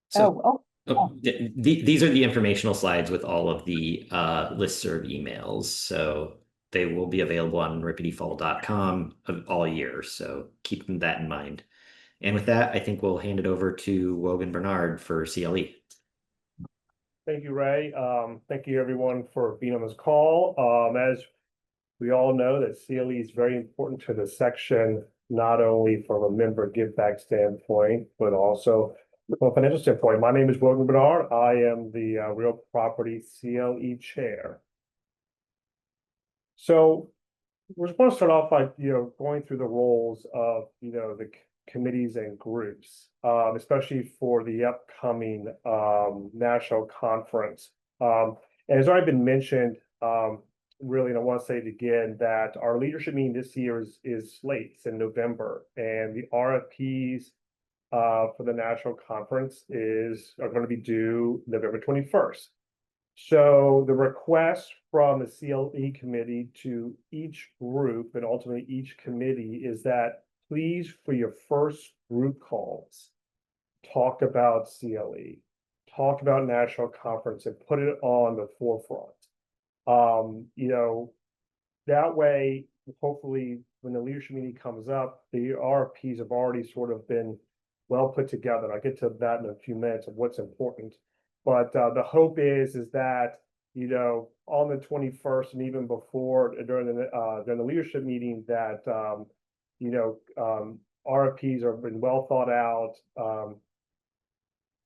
So, Oh, these are the informational slides with all of the listserv emails. So they will be available on rippetyfall.com all year. So keep that in mind. And with that, I think we'll hand it over to Wogan Bernard for CLE. Thank you, Ray. Thank you everyone for being on this call. As we all know, that CLE is very important to the section, not only from a member give back standpoint, but also from a financial standpoint. My name is Wogan Bernard. I am the Real Property CLE Chair. So we're just going to start off by going through the roles of the committees and groups, especially for the upcoming national conference. And it's already been mentioned, really, and I want to say it again, that our leadership meeting this year is late. It's in November, and the RFPs for the national conference are going to be due November 21st. So the request from the CLE committee to each group and ultimately each committee is that please, for your first group calls, talk about CLE, talk about national conference, and put it on the forefront. That way, hopefully, when the leadership meeting comes up, the RFPs have already sort of been well put together. I'll get to that in a few minutes of what's important. But the hope is that, on the 21st and even before during the leadership meeting that, RFPs have been well thought out,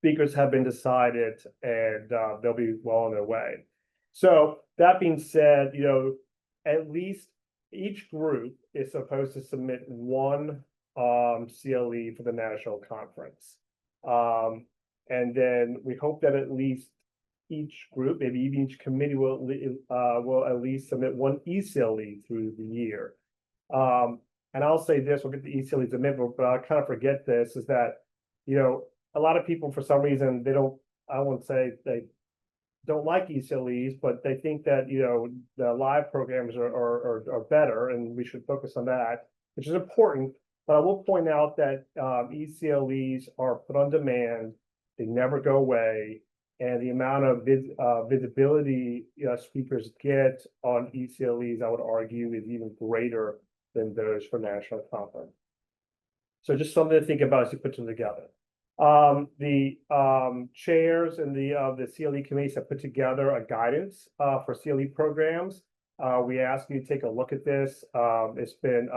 speakers have been decided, and they'll be well on their way. So that being said, at least each group is supposed to submit one CLE for the national conference. And then we hope that at least each group, maybe even each committee will at least submit one ECLE through the year. And I'll say this, we'll get the ECLEs in a minute, but I kind of forget this, is that, a lot of people, for some reason, I won't say they don't like ECLEs, but they think that, the live programs are better, and we should focus on that, which is important. But I will point out that ECLEs are put on demand. They never go away, and the amount of visibility speakers get on ECLEs, I would argue, is even greater than those for national conference. So just something to think about as you put them together. The chairs and the CLE committees have put together a guidance for CLE programs. We ask you to take a look at this. It's been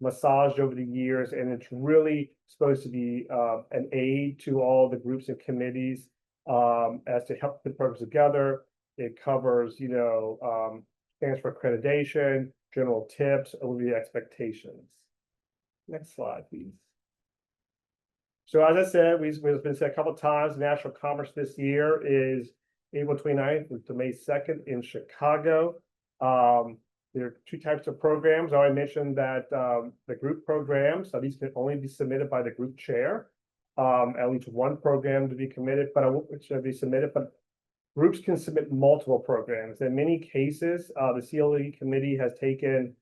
massaged over the years, and it's really supposed to be an aid to all the groups and committees as to help put programs together. It covers, stands for accreditation, general tips, overview expectations. Next slide, please. So as I said, we've been said a couple of times, the national conference this year is April 29th to May 2nd in Chicago. There are two types of programs. I already mentioned that the group programs, so these can only be submitted by the group chair. At least one program to be committed, but it should be submitted. But groups can submit multiple programs. In many cases, the CLE committee has taken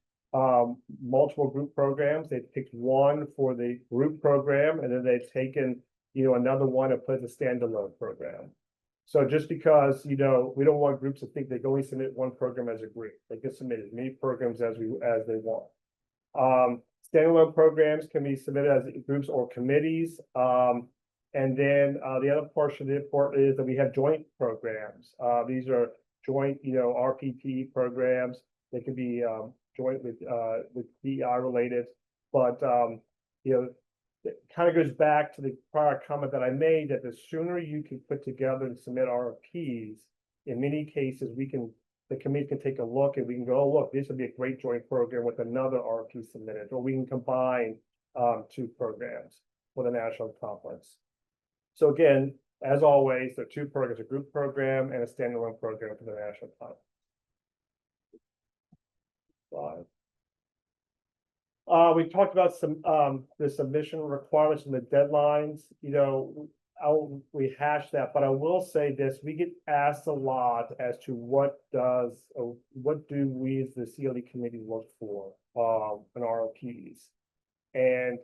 multiple group programs. They've picked one for the group program, and then they've taken another one and put as a standalone program. So just because we don't want groups to think they can only submit one program as a group. They can submit as many programs as they want. Standalone programs can be submitted as groups or committees. And then the other portion of the report is that we have joint programs. These are joint, RPTE programs. They can be joint with DEI related, but it kind of goes back to the prior comment that I made, that the sooner you can put together and submit RFPs, in many cases, the committee can take a look and we can go, oh, look, this would be a great joint program with another RFP submitted, or we can combine two programs for the national conference. So again, as always, there are two programs, a group program and a standalone program for the national conference. We talked about the submission requirements and the deadlines. I'll rehash that, but I will say this: we get asked a lot as to what do we as the CLE committee look for in RFPs, and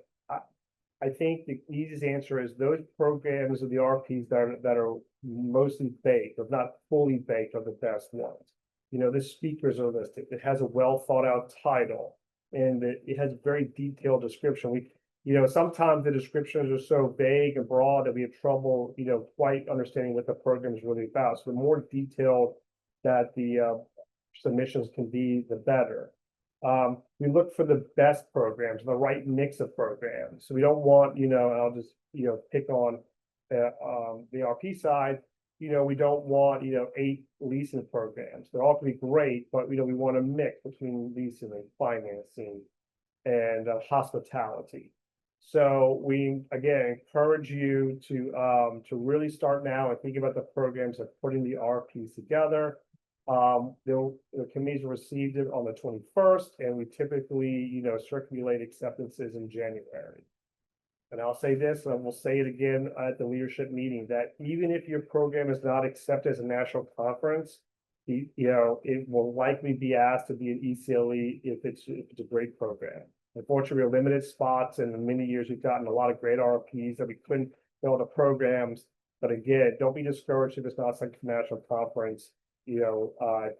I think the easiest answer is those programs of the RPs that are mostly baked, if not fully baked, are the best ones. You know, the speakers are listed. It has a well thought out title, and it has very detailed description. You know, sometimes the descriptions are so vague and broad that we have trouble, you know, quite understanding what the program is really about. So the more detailed that the submissions can be, the better. We look for the best programs, the right mix of programs. So we don't want, you know, and I'll just, you know, pick on the RP side. You know, we don't want, you know, 8 leasing programs. They're all going to be great, but, you know, we want a mix between leasing and financing and hospitality. So we, again, encourage you to really start now and think about the programs of putting the RPs together. The committees received it on the 21st, and we typically, you know, circulate acceptances in January. And I'll say this, and we'll say it again at the leadership meeting, that even if your program is not accepted as a national conference, you know, it will likely be asked to be an ECLE if it's a great program. Unfortunately, we're limited spots, and in many years we've gotten a lot of great RPs that we couldn't fill the programs. But again, don't be discouraged if it's not a national conference. You know,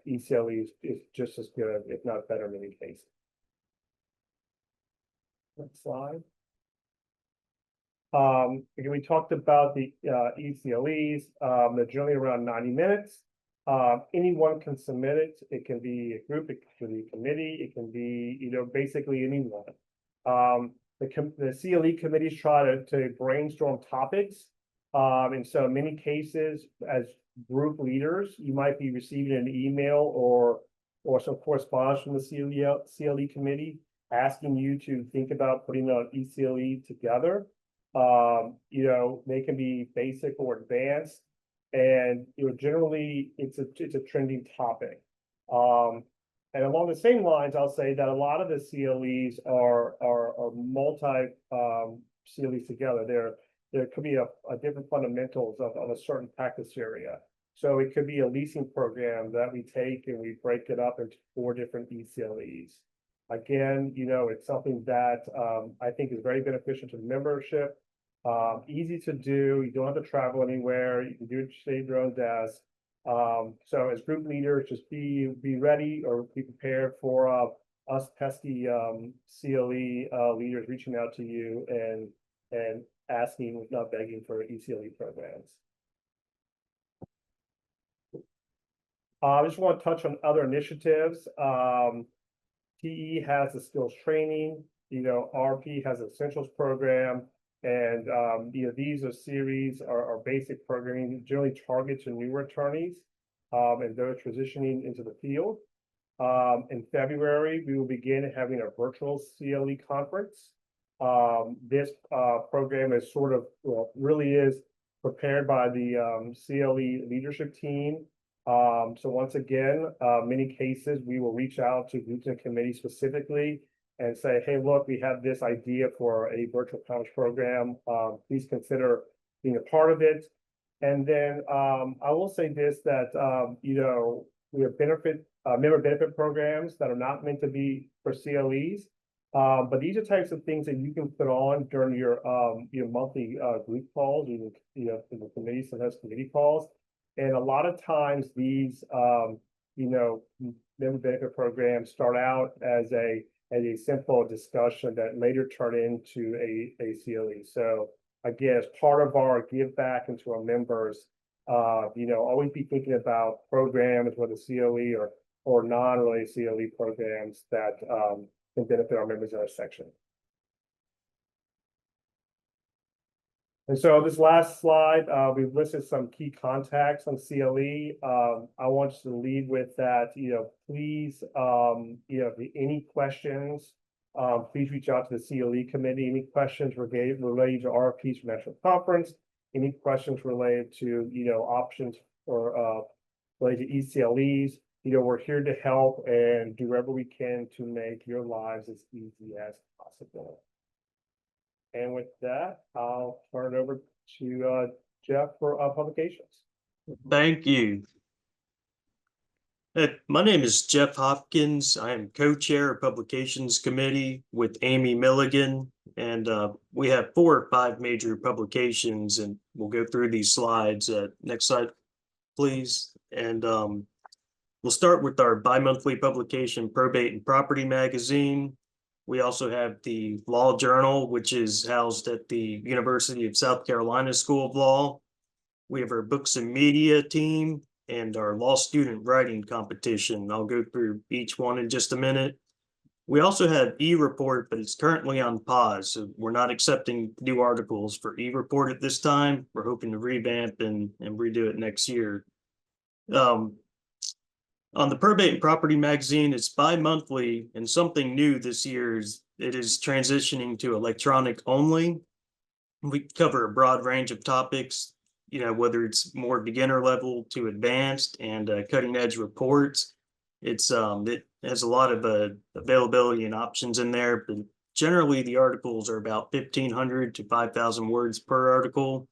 ECLE is just as good, if not better, in many cases. Next slide. Again, we talked about the ECLEs. They're generally around 90 minutes. Anyone can submit it. It can be a group, it can be a committee, it can be, you know, basically anyone. The CLE committees try to brainstorm topics. And so in many cases, as group leaders, you might be receiving an email or some correspondence from the CLE committee asking you to think about putting an ECLE together. You know, they can be basic or advanced, and you know, generally it's a trending topic. And along the same lines, I'll say that a lot of the CLEs are multi CLEs together. There could be a different fundamentals of a certain practice area. So it could be a leasing program that we take and we break it up into 4 different ECLEs. Again, you know, it's something that I think is very beneficial to the membership. Easy to do. You don't have to travel anywhere. You can do it, stay at your own desk. So as group leaders, just be ready or be prepared for us pesky CLE leaders reaching out to you and asking, not begging, for ECLE programs. I just want to touch on other initiatives. TE has the skills training, you know, RP has an essentials program, and you know, these are series are basic programming generally target to newer attorneys and those transitioning into the field. In February, we will begin having a virtual CLE conference. This program is sort of, well, really is prepared by the CLE leadership team. So once again, many cases we will reach out to groups and committees specifically and say, hey, look, we have this idea for a virtual conference program. Please consider being a part of it. And then I will say this, that you know, we have member benefit programs that are not meant to be for CLEs. But these are types of things that you can put on during your monthly group calls, you know, in the committee, sometimes committee calls. And a lot of times these, you know, member benefit programs start out as a simple discussion that later turn into a CLE. So again, as part of our give back into our members, you know, always be thinking about programs, whether CLE or non-related CLE programs that can benefit our members in our section. And so this last slide, we've listed some key contacts on CLE. I want you to lead with that, you know, please, you know, any questions, please reach out to the CLE committee. Any questions related to RFPs for National Conference, any questions related to, you know, options or related to ECLEs, you know, we're here to help and do whatever we can to make your lives as easy as possible. And with that, I'll turn it over to Jeff for publications. Thank you. My name is Jeff Hopkins. I am co-chair of Publications Committee with Amy Milligan, and we have 4 or 5 major publications, and we'll go through these slides. Next slide, please. And we'll start with our bi-monthly publication, Probate and Property Magazine. We also have the Law Journal, which is housed at the University of South Carolina School of Law. We have our Books and Media team and our law student writing competition. I'll go through each one in just a minute. We also have e-report, but it's currently on pause. So we're not accepting new articles for e-report at this time. We're hoping to revamp and redo it next year. On the Probate and Property Magazine, it's bi-monthly, and something new this year is it is transitioning to electronic only. We cover a broad range of topics, whether it's more beginner level to advanced and cutting edge reports. It has a lot of availability and options in there, but generally the articles are about 1,500 to 5,000 words per article.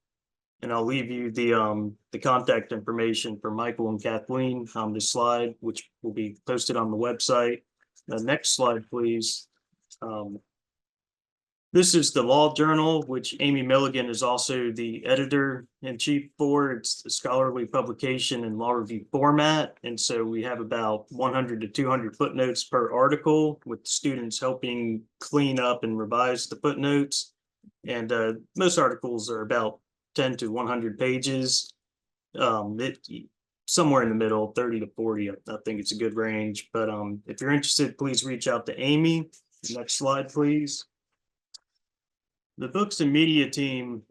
And I'll leave you the contact information for Michael and Kathleen on this slide, which will be posted on the website. The next slide, please. This is the Law Journal, which Amy Milligan is also the editor-in-chief for. It's a scholarly publication in law review format. And so we have about 100 to 200 footnotes per article, with students helping clean up and revise the footnotes. And most articles are about 10 to 100 pages. Somewhere in the middle, 30 to 40, I think it's a good range. But if you're interested, please reach out to Amy. Next slide, please. The Books and Media team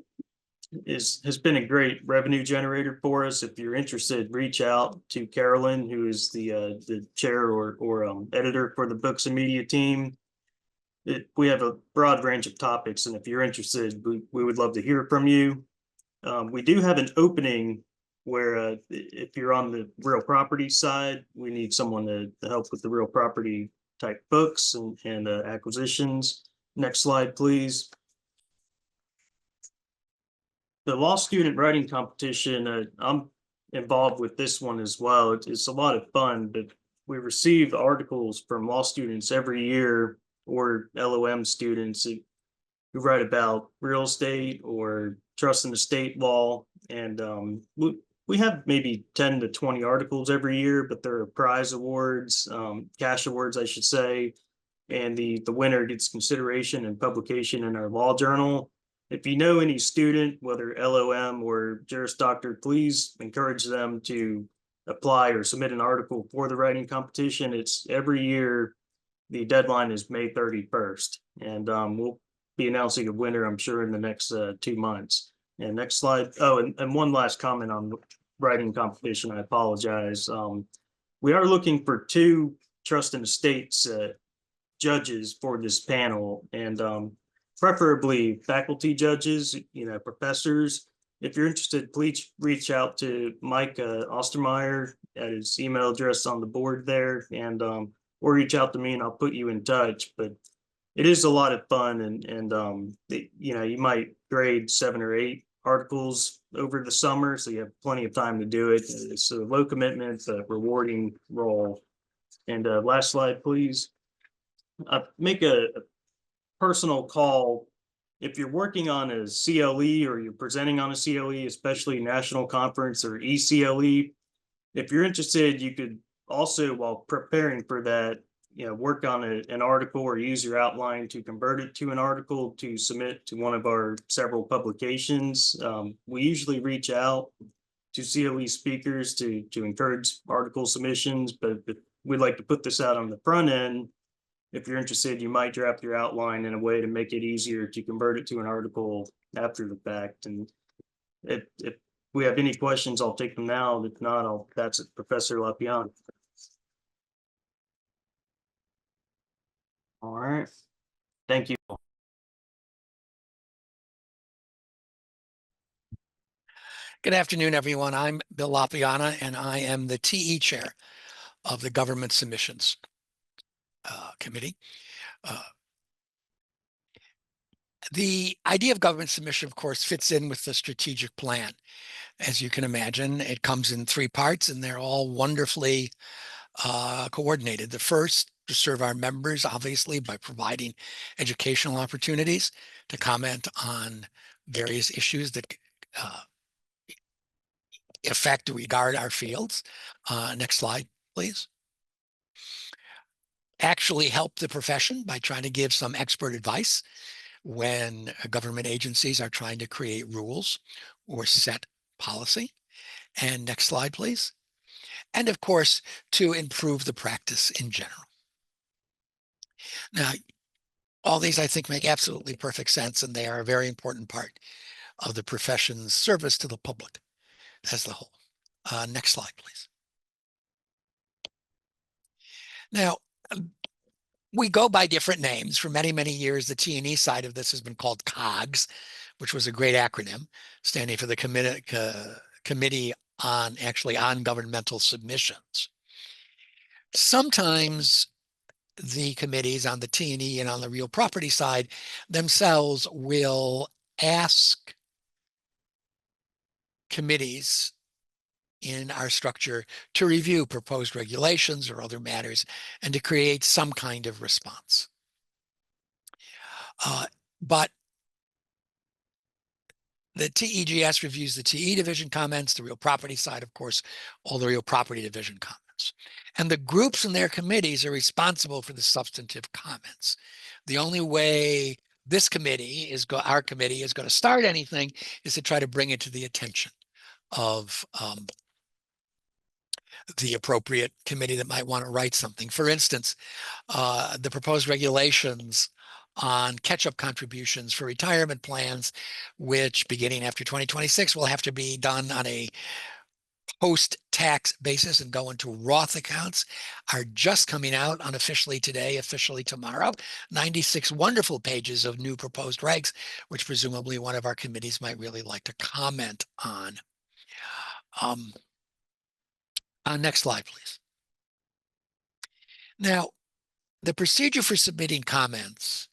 has been a great revenue generator for us. If you're interested, reach out to Carolyn, who is the chair or editor for the Books and Media team. We have a broad range of topics, and if you're interested, we would love to hear from you. We do have an opening where if you're on the real property side, we need someone to help with the real property type books and acquisitions. Next slide, please. The law student writing competition, I'm involved with this one as well. It's a lot of fun, but we receive articles from law students every year, or LOM students who write about real estate or trust and estate law. And we have maybe 10 to 20 articles every year, but there are prize awards, cash awards, I should say. And the winner gets consideration and publication in our law journal. If you know any student, whether LOM or Juris Doctor, please encourage them to apply or submit an article for the writing competition. It's every year. The deadline is May 31st, and we'll be announcing a winner, I'm sure, in the next 2 months. And next slide. Oh, and one last comment on the writing competition. I apologize. We are looking for 2 trust and estates judges for this panel, and preferably faculty judges, professors. If you're interested, please reach out to Mike Ostermeyer at his email address on the board there, and or reach out to me and I'll put you in touch. But it is a lot of fun, and you might grade 7 or 8 articles over the summer, so you have plenty of time to do it. It's a low commitment, rewarding role. And last slide, please. Make a personal call. If you're working on a CLE or you're presenting on a CLE, especially national conference or ECLE, if you're interested, you could also, while preparing for that, work on an article or use your outline to convert it to an article to submit to one of our several publications. We usually reach out to CLE speakers to encourage article submissions, but we'd like to put this out on the front end. If you're interested, you might draft your outline in a way to make it easier to convert it to an article after the fact. And if we have any questions, I'll take them now. If not, I'll pass it to Professor Lapian. All right. Thank you. Good afternoon, everyone. I'm Bill Lapiana, and I am the TE chair of the Government Submissions Committee. The idea of government submission, of course, fits in with the strategic plan. As you can imagine, it comes in 3 parts, and they're all wonderfully coordinated. The first, to serve our members, obviously, by providing educational opportunities to comment on various issues that affect or regard our fields. Next slide, please. Actually help the profession by trying to give some expert advice when government agencies are trying to create rules or set policy. And next slide, please. And of course, to improve the practice in general. Now, all these I think make absolutely perfect sense, and they are a very important part of the profession's service to the public as the whole. Next slide, please. Now, we go by different names. For many, many years, the T&E side of this has been called COGS, which was a great acronym, standing for the Committee on Governmental Submissions. Sometimes the committees on the T&E and on the real property side themselves will ask committees in our structure to review proposed regulations or other matters and to create some kind of response. But the TEGS reviews the TE division comments, the real property side, of course, all the real property division comments. And the groups and their committees are responsible for the substantive comments. The only way this committee our committee is going to start anything is to try to bring it to the attention of the appropriate committee that might want to write something. For instance, the proposed regulations on catch-up contributions for retirement plans, which beginning after 2026 will have to be done on a post-tax basis and go into Roth accounts, are just coming out unofficially today, officially tomorrow. 96 wonderful pages of new proposed regs, which presumably one of our committees might really like to comment on. Next slide, please. Now, the procedure for submitting comments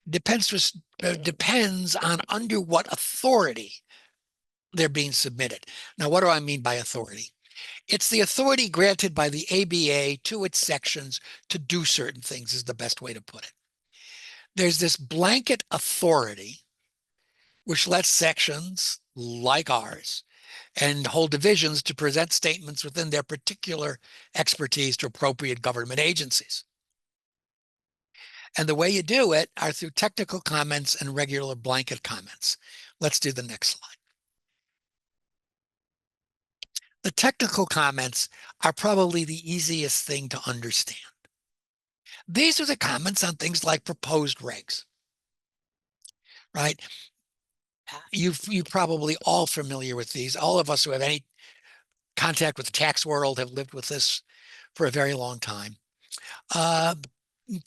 depends on under what authority they're being submitted. Now, what do I mean by authority? It's the authority granted by the ABA to its sections to do certain things is the best way to put it. There's this blanket authority which lets sections like ours and whole divisions to present statements within their particular expertise to appropriate government agencies. And the way you do it are through technical comments and regular blanket comments. Let's do the next slide. The technical comments are probably the easiest thing to understand. These are the comments on things like proposed regs, right? You're probably all familiar with these. All of us who have any contact with the tax world have lived with this for a very long time.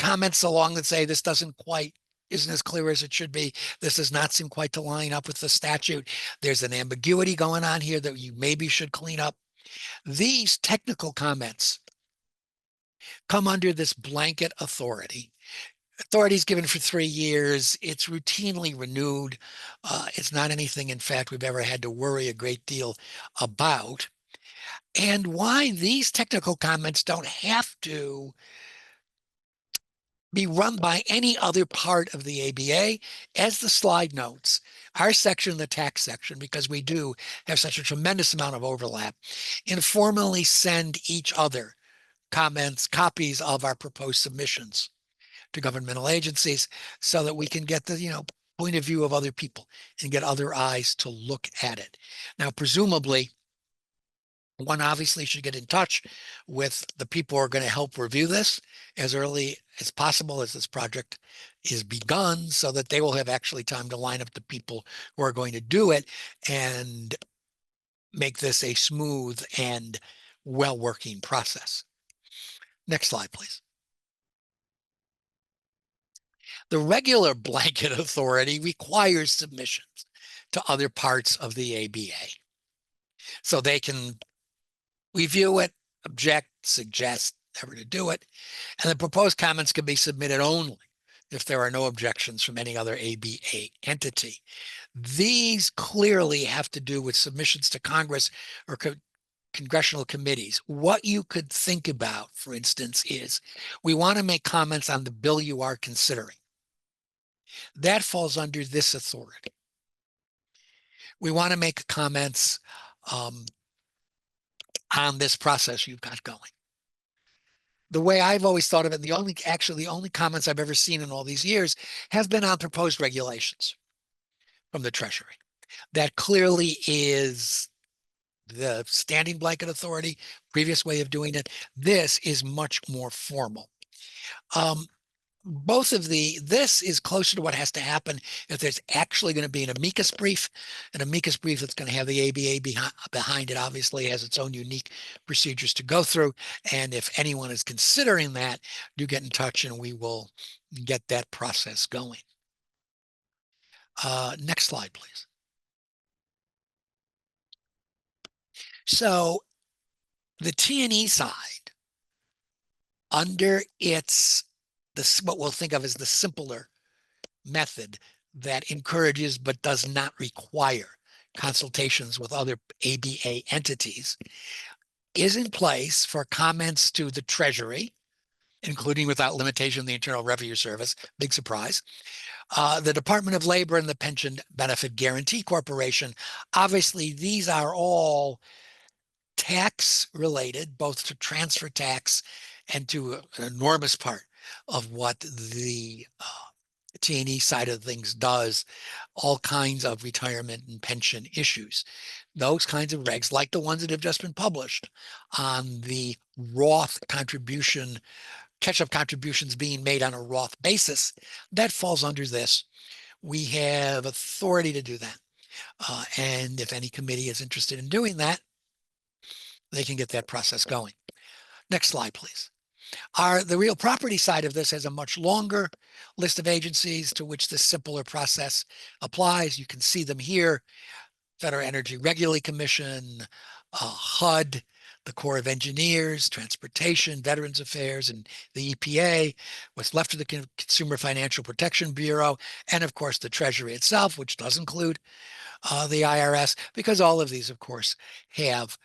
Comments along that say this isn't as clear as it should be. This does not seem quite to line up with the statute. There's an ambiguity going on here that you maybe should clean up. These technical comments come under this blanket authority. Authority is given for 3 years. It's routinely renewed. It's not anything, in fact, we've ever had to worry a great deal about. And why these technical comments don't have to be run by any other part of the ABA, as the slide notes, our section, the tax section, because we do have such a tremendous amount of overlap, informally send each other copies of our proposed submissions to governmental agencies so that we can get the, point of view of other people and get other eyes to look at it. Now, presumably, one obviously should get in touch with the people who are going to help review this as early as possible as this project is begun so that they will have actually time to line up the people who are going to do it and make this a smooth and well-working process. Next slide, please. The regular blanket authority requires submissions to other parts of the ABA so they can review it, object, suggest, never to do it. And the proposed comments can be submitted only if there are no objections from any other ABA entity. These clearly have to do with submissions to Congress or congressional committees, what you could think about, for instance, is we want to make comments on the bill you are considering. That falls under this authority. We want to make comments on this process you've got going. The way I've always thought of it, the only comments I've ever seen in all these years have been on proposed regulations from the Treasury. That clearly is the standing blanket authority, previous way of doing it. This is much more formal. This is closer to what has to happen if there's actually going to be an amicus brief. An amicus brief that's going to have the ABA behind it obviously has its own unique procedures to go through. And if anyone is considering that, do get in touch and we will get that process going. Next slide, please. So the T&E side, under what we'll think of as the simpler method that encourages but does not require consultations with other ABA entities, is in place for comments to the Treasury, including without limitation the Internal Revenue Service, big surprise, the Department of Labor and the Pension Benefit Guarantee Corporation. Obviously, these are all tax related, both to transfer tax and to an enormous part of what the T&E side of things does, all kinds of retirement and pension issues. Those kinds of regs, like the ones that have just been published on the Roth contribution, catch-up contributions being made on a Roth basis, that falls under this. We have authority to do that. And if any committee is interested in doing that, they can get that process going. Next slide, please. The real property side of this has a much longer list of agencies to which this simpler process applies. You can see them here: Federal Energy Regulatory Commission, HUD, the Corps of Engineers, Transportation, Veterans Affairs, and the EPA, what's left of the Consumer Financial Protection Bureau, and of course the Treasury itself, which does include the IRS, because all of these, of course, have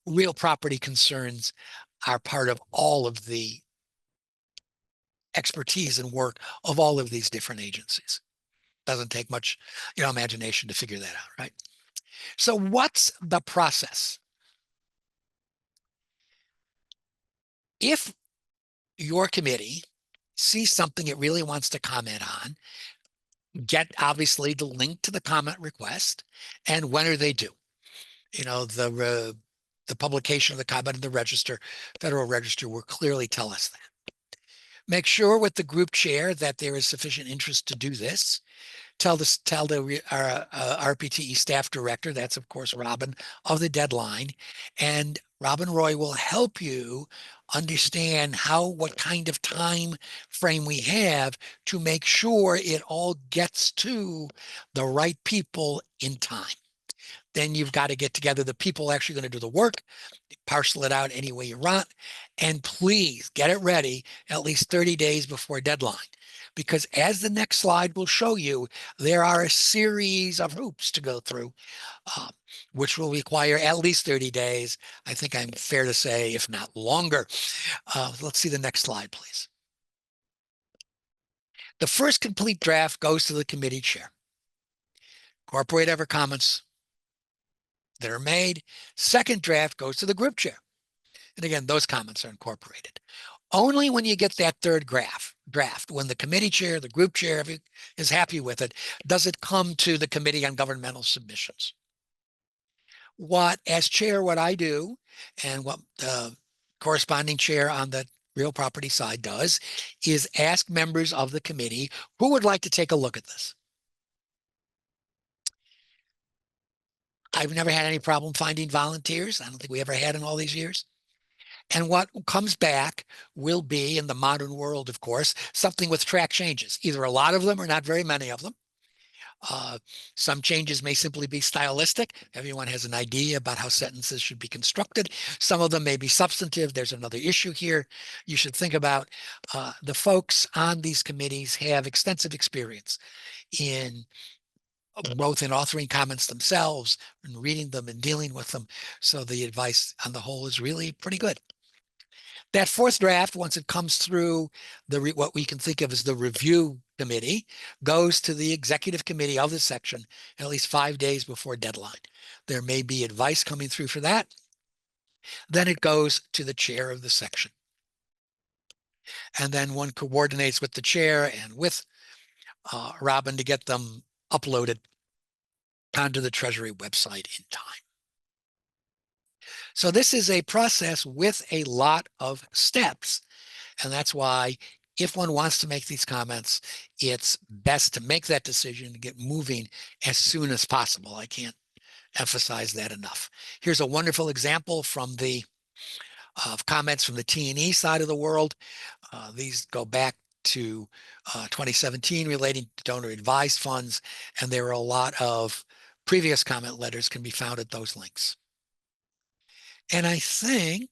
real property concerns, are part of all of the expertise and work of all of these different agencies. Doesn't take much, imagination to figure that out, right? So what's the process? If your committee sees something it really wants to comment on, get obviously the link to the comment request, and when are they due? The publication of the comment in the Federal Register will clearly tell us that. Make sure with the group chair that there is sufficient interest to do this. Tell the RPTE staff director, that's of course Robin, of the deadline, and Robin Roy will help you understand what kind of time frame we have to make sure it all gets to the right people in time. Then you've got to get together the people actually going to do the work, parcel it out any way you want, and please get it ready at least 30 days before deadline. Because as the next slide will show you, there are a series of hoops to go through, which will require at least 30 days. I think I'm fair to say, if not longer. Let's see the next slide, please. The first complete draft goes to the committee chair. Incorporate ever comments that are made. Second draft goes to the group chair. And again, those comments are incorporated. Only when you get that third draft, when the committee chair, the group chair is happy with it, does it come to the Committee on Governmental Submissions. As chair, what I do, and what the corresponding chair on the real property side does, is ask members of the committee who would like to take a look at this. I've never had any problem finding volunteers. I don't think we ever had in all these years. And what comes back will be, in the modern world, of course, something with track changes, either a lot of them or not very many of them. Some changes may simply be stylistic. Everyone has an idea about how sentences should be constructed. Some of them may be substantive. There's another issue here you should think about. The folks on these committees have extensive experience in both in authoring comments themselves and reading them and dealing with them. So the advice on the whole is really pretty good. That fourth draft, once it comes through what we can think of as the review committee, goes to the executive committee of the section at least 5 days before deadline. There may be advice coming through for that. Then it goes to the chair of the section. And then one coordinates with the chair and with Robin to get them uploaded onto the Treasury website in time. So this is a process with a lot of steps. And that's why if one wants to make these comments, it's best to make that decision and get moving as soon as possible. I can't emphasize that enough. Here's a wonderful example from the comments from the T&E side of the world. These go back to 2017 relating to donor advised funds, and there are a lot of previous comment letters can be found at those links. And I think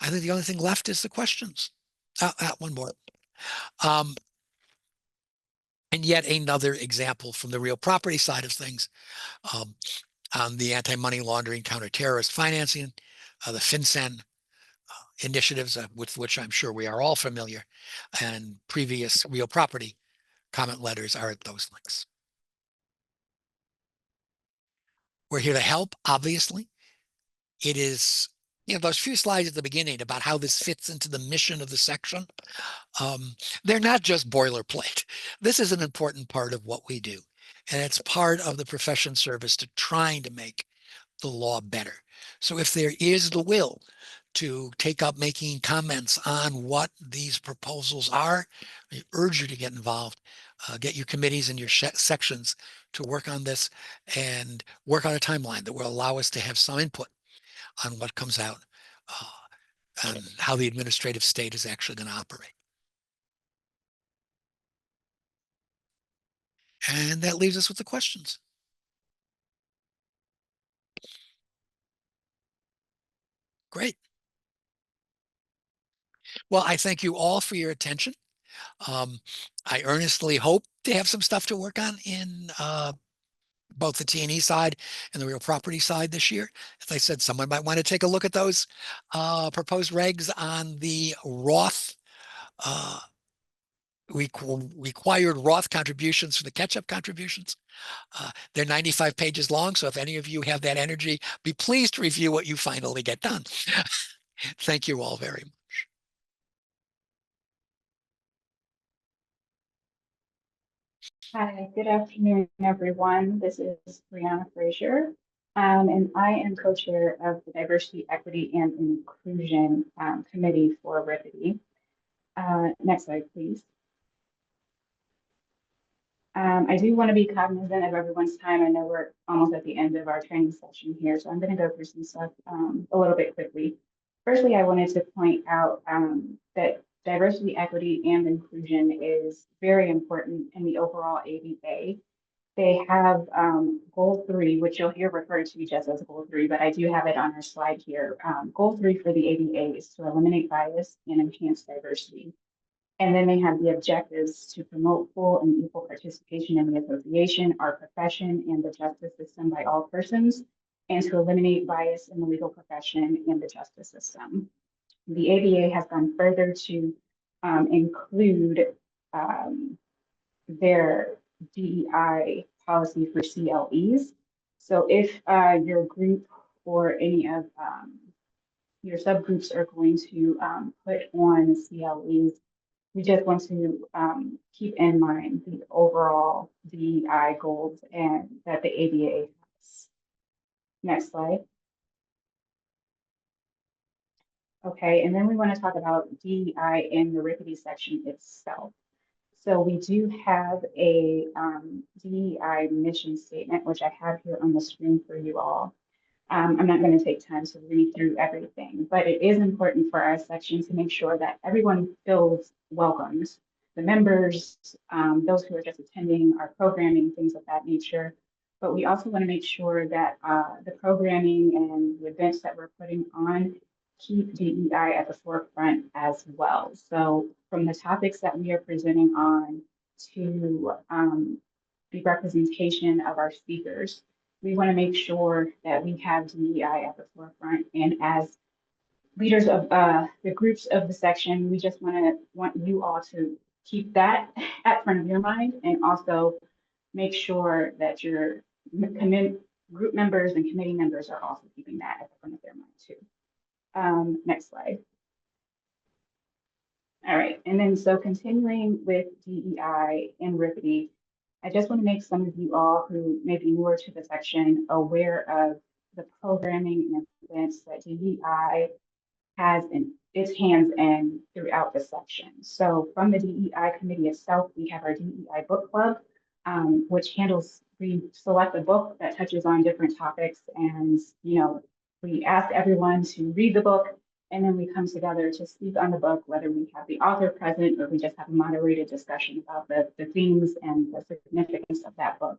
the only thing left is the questions. One more. And yet another example from the real property side of things on the anti-money laundering, counter-terrorist financing, the FinCEN initiatives with which I'm sure we are all familiar, and previous real property comment letters are at those links. We're here to help, obviously. It is, those few slides at the beginning about how this fits into the mission of the section. They're not just boilerplate. This is an important part of what we do. And it's part of the profession service to trying to make the law better. So if there is the will to take up making comments on what these proposals are, I urge you to get involved, get your committees and your sections to work on this and work on a timeline that will allow us to have some input on what comes out and how the administrative state is actually going to operate. And that leaves us with the questions. Great. Well, I thank you all for your attention. I earnestly hope to have some stuff to work on in both the T&E side and the real property side this year. As I said, someone might want to take a look at those proposed regs on the Roth required Roth contributions for the catch-up contributions. They're 95 pages long, so if any of you have that energy, be pleased to review what you finally get done. Thank you all very much. Hi, good afternoon, everyone. This is Brianna Frazier, and I am co-chair of the Diversity, Equity, and Inclusion Committee for RPTE. Next slide, please. I do want to be cognizant of everyone's time. I know we're almost at the end of our training session here, so I'm going to go through some stuff a little bit quickly. Firstly, I wanted to point out that diversity, equity, and inclusion is very important in the overall ABA. They have goal 3, which you'll hear referred to just as goal 3, but I do have it on our slide here. Goal 3 for the ABA is to eliminate bias and enhance diversity. And then they have the objectives to promote full and equal participation in the association, our profession, and the justice system by all persons, and to eliminate bias in the legal profession and the justice system. The ABA has gone further to include their DEI policy for CLEs. So if your group or any of your subgroups are going to put on CLEs, we just want to keep in mind the overall DEI goals and that the ABA has. Next slide. Okay, and then we want to talk about DEI in the RPTE section itself. So we do have a DEI mission statement, which I have here on the screen for you all. I'm not going to take time to read through everything, but it is important for our section to make sure that everyone feels welcomed. The members, those who are just attending our programming, things of that nature. But we also want to make sure that the programming and the events that we're putting on keep DEI at the forefront as well. So from the topics that we are presenting on to the representation of our speakers. We want to make sure that we have DEI at the forefront, and as leaders of the groups of the section, we just want you all to keep that at front of your mind, and also make sure that your group members and committee members are also keeping that at the front of their mind too. Next slide. All right, and then so continuing with DEI and RPTE, I just want to make some of you all who may be newer to the section aware of the programming and events that DEI has in its hands in throughout the section. So from the DEI committee itself, we have our DEI book club, which we select a book that touches on different topics, and we ask everyone to read the book, and then we come together to speak on the book, whether we have the author present or we just have a moderated discussion about the themes and the significance of that book.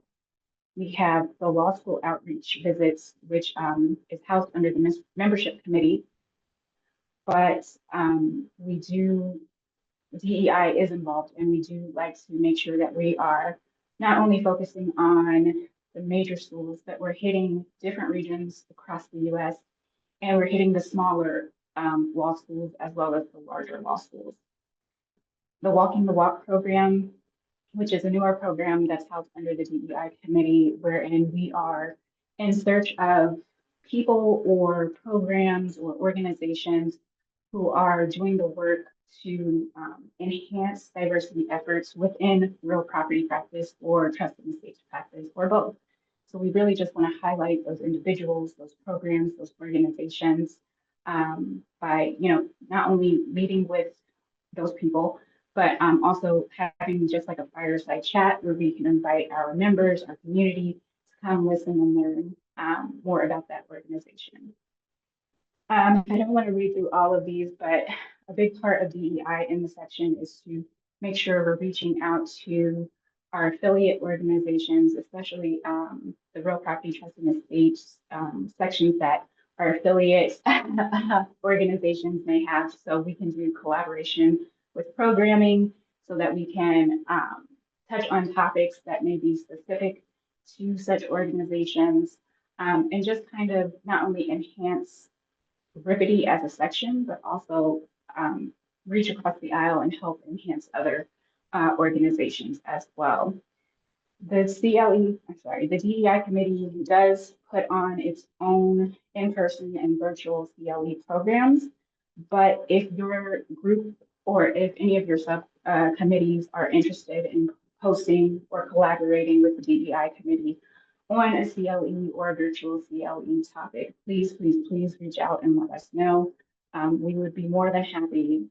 We have the law school outreach visits, which is housed under the membership committee, but DEI is involved, and we do like to make sure that we are not only focusing on the major schools, but we're hitting different regions across the US, and we're hitting the smaller law schools as well as the larger law schools. The Walking the Walk program, which is a newer program that's housed under the DEI committee, wherein we are in search of people or programs or organizations who are doing the work to enhance diversity efforts within real property practice or trust and estates practice, or both. So we really just want to highlight those individuals, those programs, those organizations by not only meeting with those people, but also having just like a fireside chat where we can invite our members, our community to come listen and learn more about that organization. I don't want to read through all of these, but a big part of DEI in the section is to make sure we're reaching out to our affiliate organizations, especially the real property trust and estates sections that our affiliate organizations may have, so we can do collaboration with programming so that we can touch on topics that may be specific to such organizations, and just kind of not only enhance RPTE as a section, but also reach across the aisle and help enhance other organizations as well. The DEI committee does put on its own in-person and virtual CLE programs, but if your group or if any of your sub committees are interested in hosting or collaborating with the DEI committee on a CLE or a virtual CLE topic, please reach out and let us know. We would be more than happy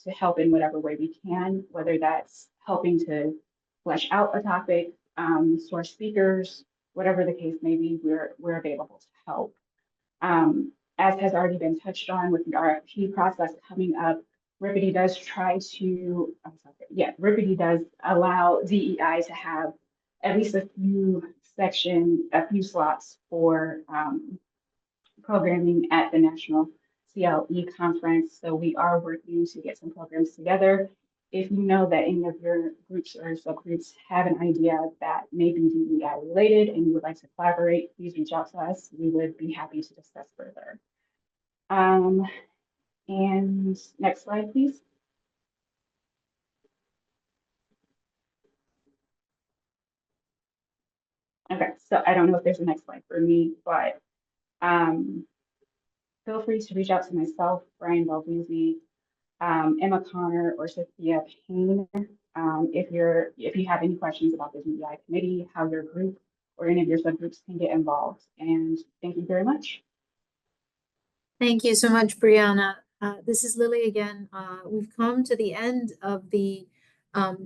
to help in whatever way we can, whether that's helping to flesh out a topic, source speakers, whatever the case may be, we're available to help. As has already been touched on with the RFP process coming up, RPTE does allow DEI to have at least a few slots for programming at the National CLE conference. So we are working to get some programs together. If you know that any of your groups or subgroups have an idea that may be DEI related and you would like to collaborate, please reach out to us. We would be happy to discuss further. And next slide, please. Okay, so I don't know if there's a next slide for me, but feel free to reach out to myself, Brian Balduzzi, Emma Connor, or Sophia Payne if you have any questions about the DEI committee, how your group or any of your subgroups can get involved. And thank you very much. Thank you so much, Brianna. This is Lily again. We've come to the end of the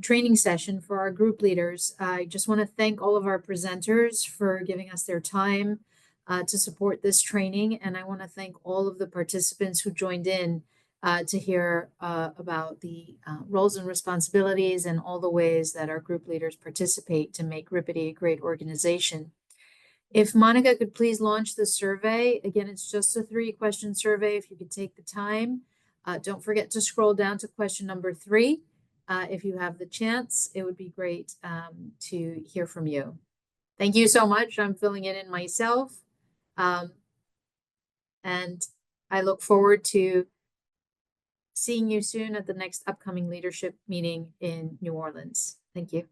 training session for our group leaders. I just want to thank all of our presenters for giving us their time to support this training. And I want to thank all of the participants who joined in to hear about the roles and responsibilities and all the ways that our group leaders participate to make RPTE a great organization. If Monica could please launch the survey. Again, it's just a 3-question survey. If you could take the time. Don't forget to scroll down to question number 3. If you have the chance, it would be great to hear from you. Thank you so much. I'm filling it in myself. And I look forward to seeing you soon at the next upcoming leadership meeting in New Orleans. Thank you.